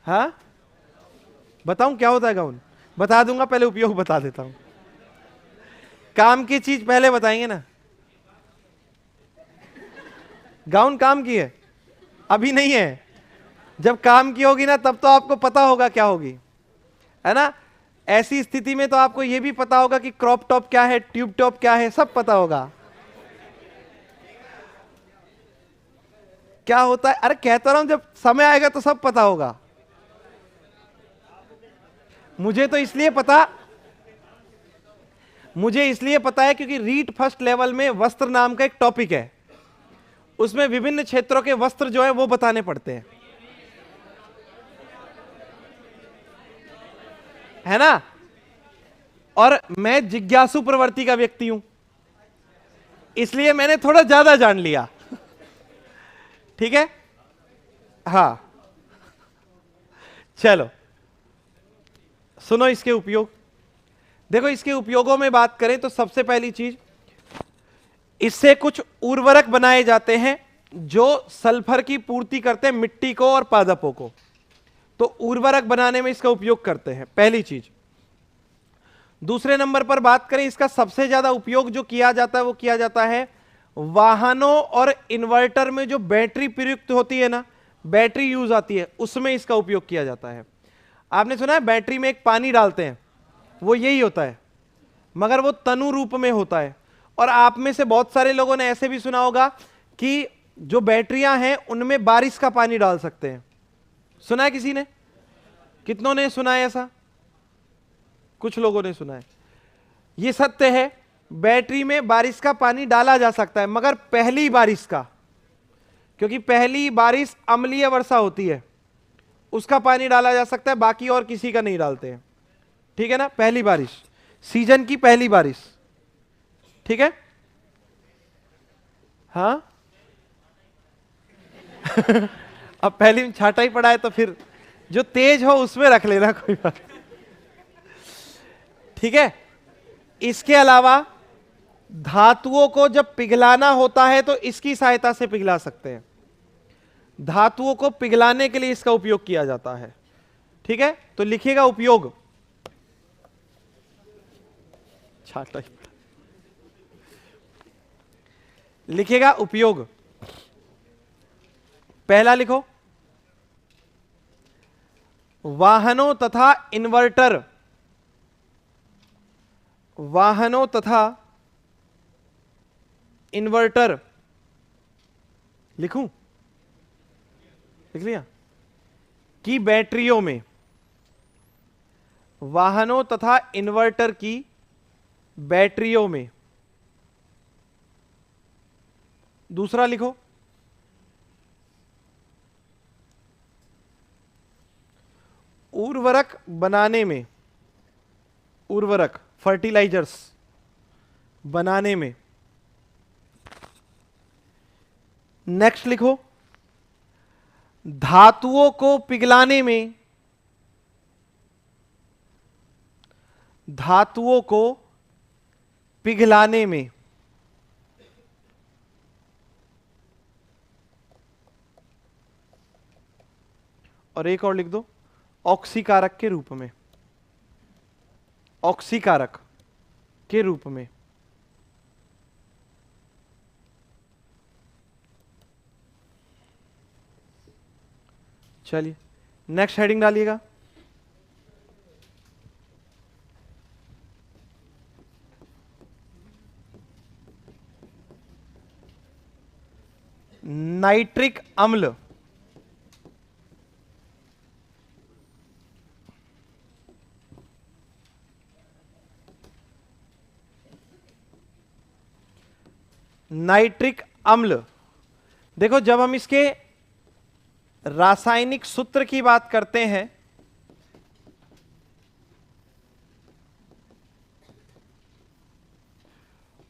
[SPEAKER 1] हाँ बताऊं क्या होता है गाउन? बता दूंगा, पहले उपयोग बता देता हूं। काम की चीज पहले बताएंगे ना। गाउन काम की है, अभी नहीं है। जब काम की होगी ना तब तो आपको पता होगा क्या होगी, है ना। ऐसी स्थिति में तो आपको यह भी पता होगा कि क्रॉप टॉप क्या है, ट्यूब टॉप क्या है, सब पता होगा क्या होता है। अरे कहता रहा हूं, जब समय आएगा तो सब पता होगा। मुझे इसलिए पता है क्योंकि रीट फर्स्ट लेवल में वस्त्र नाम का एक टॉपिक है, उसमें विभिन्न क्षेत्रों के वस्त्र जो है वो बताने पड़ते हैं, है ना। और मैं जिज्ञासु प्रवृत्ति का व्यक्ति हूं, इसलिए मैंने थोड़ा ज्यादा जान लिया, ठीक है। हाँ चलो सुनो इसके उपयोग। देखो इसके उपयोगों में बात करें तो सबसे पहली चीज, इससे कुछ उर्वरक बनाए जाते हैं जो सल्फर की पूर्ति करते हैं मिट्टी को और पादपों को, तो उर्वरक बनाने में इसका उपयोग करते हैं, पहली चीज। दूसरे नंबर पर बात करें, इसका सबसे ज्यादा उपयोग जो किया जाता है वो किया जाता है वाहनों और इन्वर्टर में जो बैटरी प्रयुक्त होती है ना, बैटरी यूज आती है, उसमें इसका उपयोग किया जाता है। आपने सुना है बैटरी में एक पानी डालते हैं, वो यही होता है, मगर वो तनु रूप में होता है। और आप में से बहुत सारे लोगों ने ऐसे भी सुना होगा कि जो बैटरियां हैं उनमें बारिश का पानी डाल सकते हैं। सुना है किसी ने? कितनों ने सुना है ऐसा? कुछ लोगों ने सुना है। ये सत्य है, बैटरी में बारिश का पानी डाला जा सकता है, मगर पहली बारिश का, क्योंकि पहली बारिश अम्लीय वर्षा होती है, उसका पानी डाला जा सकता है, बाकी और किसी का नहीं डालते हैं। ठीक है ना? पहली बारिश, सीजन की पहली बारिश। ठीक है? हाँ अब पहली में छाटा ही पड़ा है तो फिर जो तेज हो उसमें रख लेना, कोई बात। ठीक है? इसके अलावा धातुओं को जब पिघलाना होता है तो इसकी सहायता से पिघला सकते हैं। धातुओं को पिघलाने के लिए इसका उपयोग किया जाता है। ठीक है? तो लिखिएगा उपयोग, छाटा ही पड़ा, लिखिएगा उपयोग। पहला लिखो, वाहनों तथा इन्वर्टर, वाहनों तथा इन्वर्टर, लिखूं? लिख लिया? की बैटरियों में, वाहनों तथा इन्वर्टर की बैटरियों में। दूसरा लिखो, उर्वरक बनाने में, उर्वरक फर्टिलाइजर्स बनाने में। नेक्स्ट लिखो, धातुओं को पिघलाने में, धातुओं को पिघलाने में। और एक और लिख दो, ऑक्सीकारक के रूप में, ऑक्सीकारक के रूप में। चलिए नेक्स्ट हेडिंग डालिएगा। नाइट्रिक अम्ल, नाइट्रिक अम्ल। देखो जब हम इसके रासायनिक सूत्र की बात करते हैं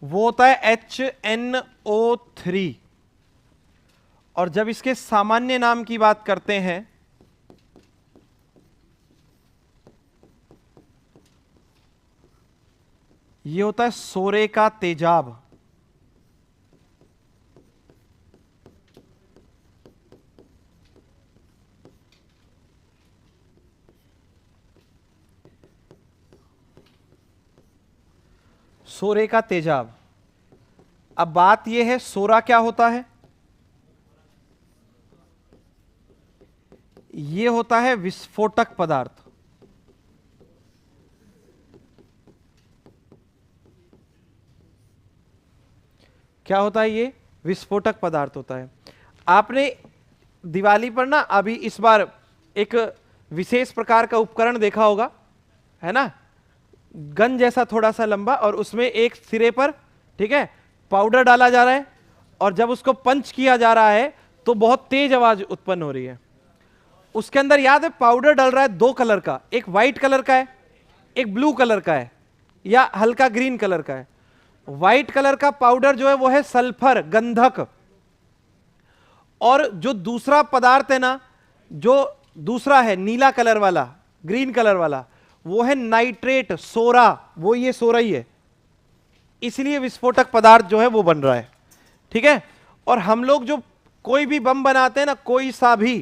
[SPEAKER 1] वो होता है HNO3, और जब इसके सामान्य नाम की बात करते हैं ये होता है सोरे का तेजाब। सोरे का तेजाब। अब बात यह है सोरा क्या होता है? यह होता है विस्फोटक पदार्थ। क्या होता है ये? विस्फोटक पदार्थ होता है। आपने दिवाली पर ना अभी इस बार एक विशेष प्रकार का उपकरण देखा होगा, है ना, गन जैसा थोड़ा सा लंबा, और उसमें एक सिरे पर, ठीक है, पाउडर डाला जा रहा है, और जब उसको पंच किया जा रहा है तो बहुत तेज आवाज उत्पन्न हो रही है। उसके अंदर याद है पाउडर डल रहा है दो कलर का, एक व्हाइट कलर का है, एक ब्लू कलर का है, या हल्का ग्रीन कलर का है। व्हाइट कलर का पाउडर जो है वो है सल्फर, गंधक, और जो दूसरा पदार्थ है ना जो दूसरा है नीला कलर वाला, ग्रीन कलर वाला, वो है नाइट्रेट, सोरा, वो ये सोरा ही है, इसलिए विस्फोटक पदार्थ जो है वो बन रहा है। ठीक है, और हम लोग जो कोई भी बम बनाते हैं ना, कोई सा भी,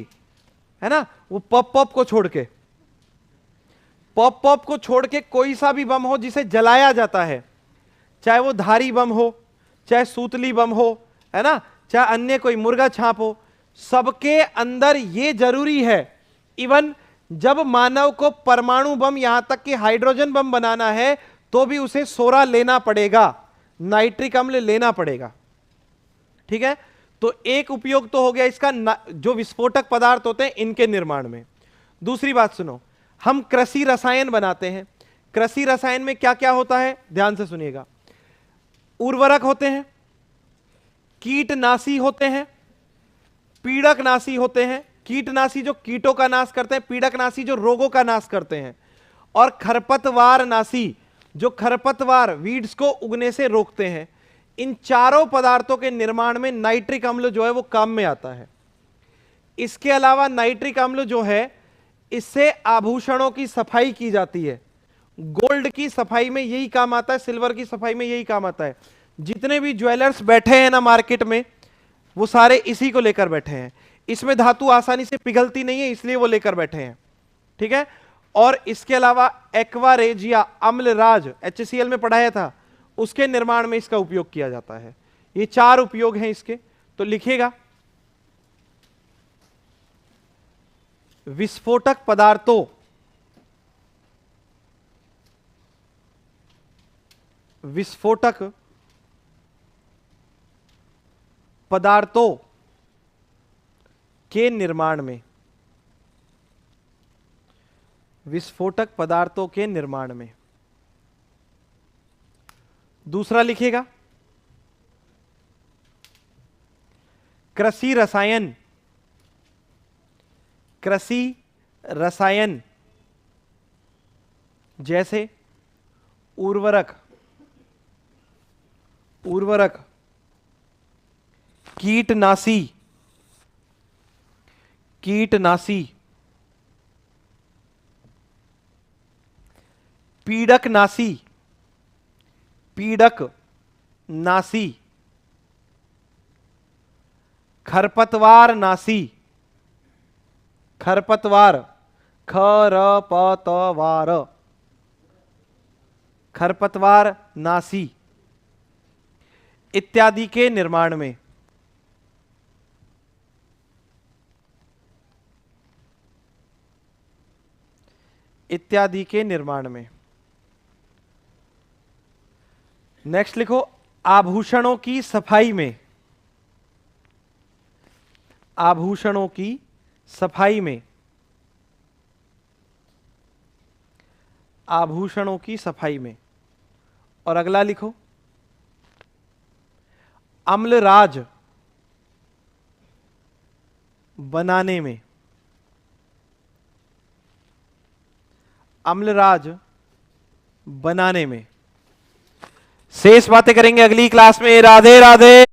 [SPEAKER 1] है ना, वो पॉप पॉप को छोड़ के, पॉप पॉप को छोड़ के कोई सा भी बम हो जिसे जलाया जाता है, चाहे वो धारी बम हो, चाहे सूतली बम हो, है ना, चाहे अन्य कोई मुर्गा छाप हो, सबके अंदर ये जरूरी है, इवन जब मानव को परमाणु बम यहां तक कि हाइड्रोजन बम बनाना है तो भी उसे सोरा लेना पड़ेगा, नाइट्रिक अम्ल लेना पड़ेगा। ठीक है, तो एक उपयोग तो हो गया इसका, जो विस्फोटक पदार्थ होते हैं इनके निर्माण में। दूसरी बात सुनो, हम कृषि रसायन बनाते हैं, कृषि रसायन में क्या क्या होता है, ध्यान से सुनिएगा। उर्वरक होते हैं, कीटनाशी होते हैं, पीड़कनाशी होते हैं, कीटनाशी जो कीटों का नाश करते हैं, पीड़कनाशी जो रोगों का नाश करते हैं, और खरपतवार नाशी जो खरपतवार वीड्स को उगने से रोकते हैं। इन चारों पदार्थों के निर्माण में नाइट्रिक अम्ल जो है वो काम में आता है। इसके अलावा नाइट्रिक अम्ल जो है इससे आभूषणों की सफाई की जाती है, गोल्ड की सफाई में यही काम आता है, सिल्वर की सफाई में यही काम आता है। जितने भी ज्वेलर्स बैठे हैं ना मार्केट में, वो सारे इसी को लेकर बैठे हैं। इसमें धातु आसानी से पिघलती नहीं है, इसलिए वो लेकर बैठे हैं। ठीक है, और इसके अलावा एक्वारेजिया अम्लराज HCl में पढ़ाया था, उसके निर्माण में इसका उपयोग किया जाता है। ये चार उपयोग हैं इसके, तो लिखिएगा विस्फोटक पदार्थों विस्फोटक पदार्थों के निर्माण में, विस्फोटक पदार्थों के निर्माण में। दूसरा लिखिएगा कृषि रसायन, कृषि रसायन जैसे उर्वरक, उर्वरक, कीटनाशी, कीटनाशी, पीड़कनाशी, पीड़क नाशी, खरपतवार नाशी, खरपतवार, खरपतवार, खरपतवार नाशी इत्यादि के निर्माण में। इत्यादि के निर्माण में। नेक्स्ट लिखो आभूषणों की सफाई में, आभूषणों की सफाई में, आभूषणों की सफाई में। और अगला लिखो अम्लराज बनाने में, अम्लराज बनाने में। शेष बातें करेंगे अगली क्लास में। राधे राधे।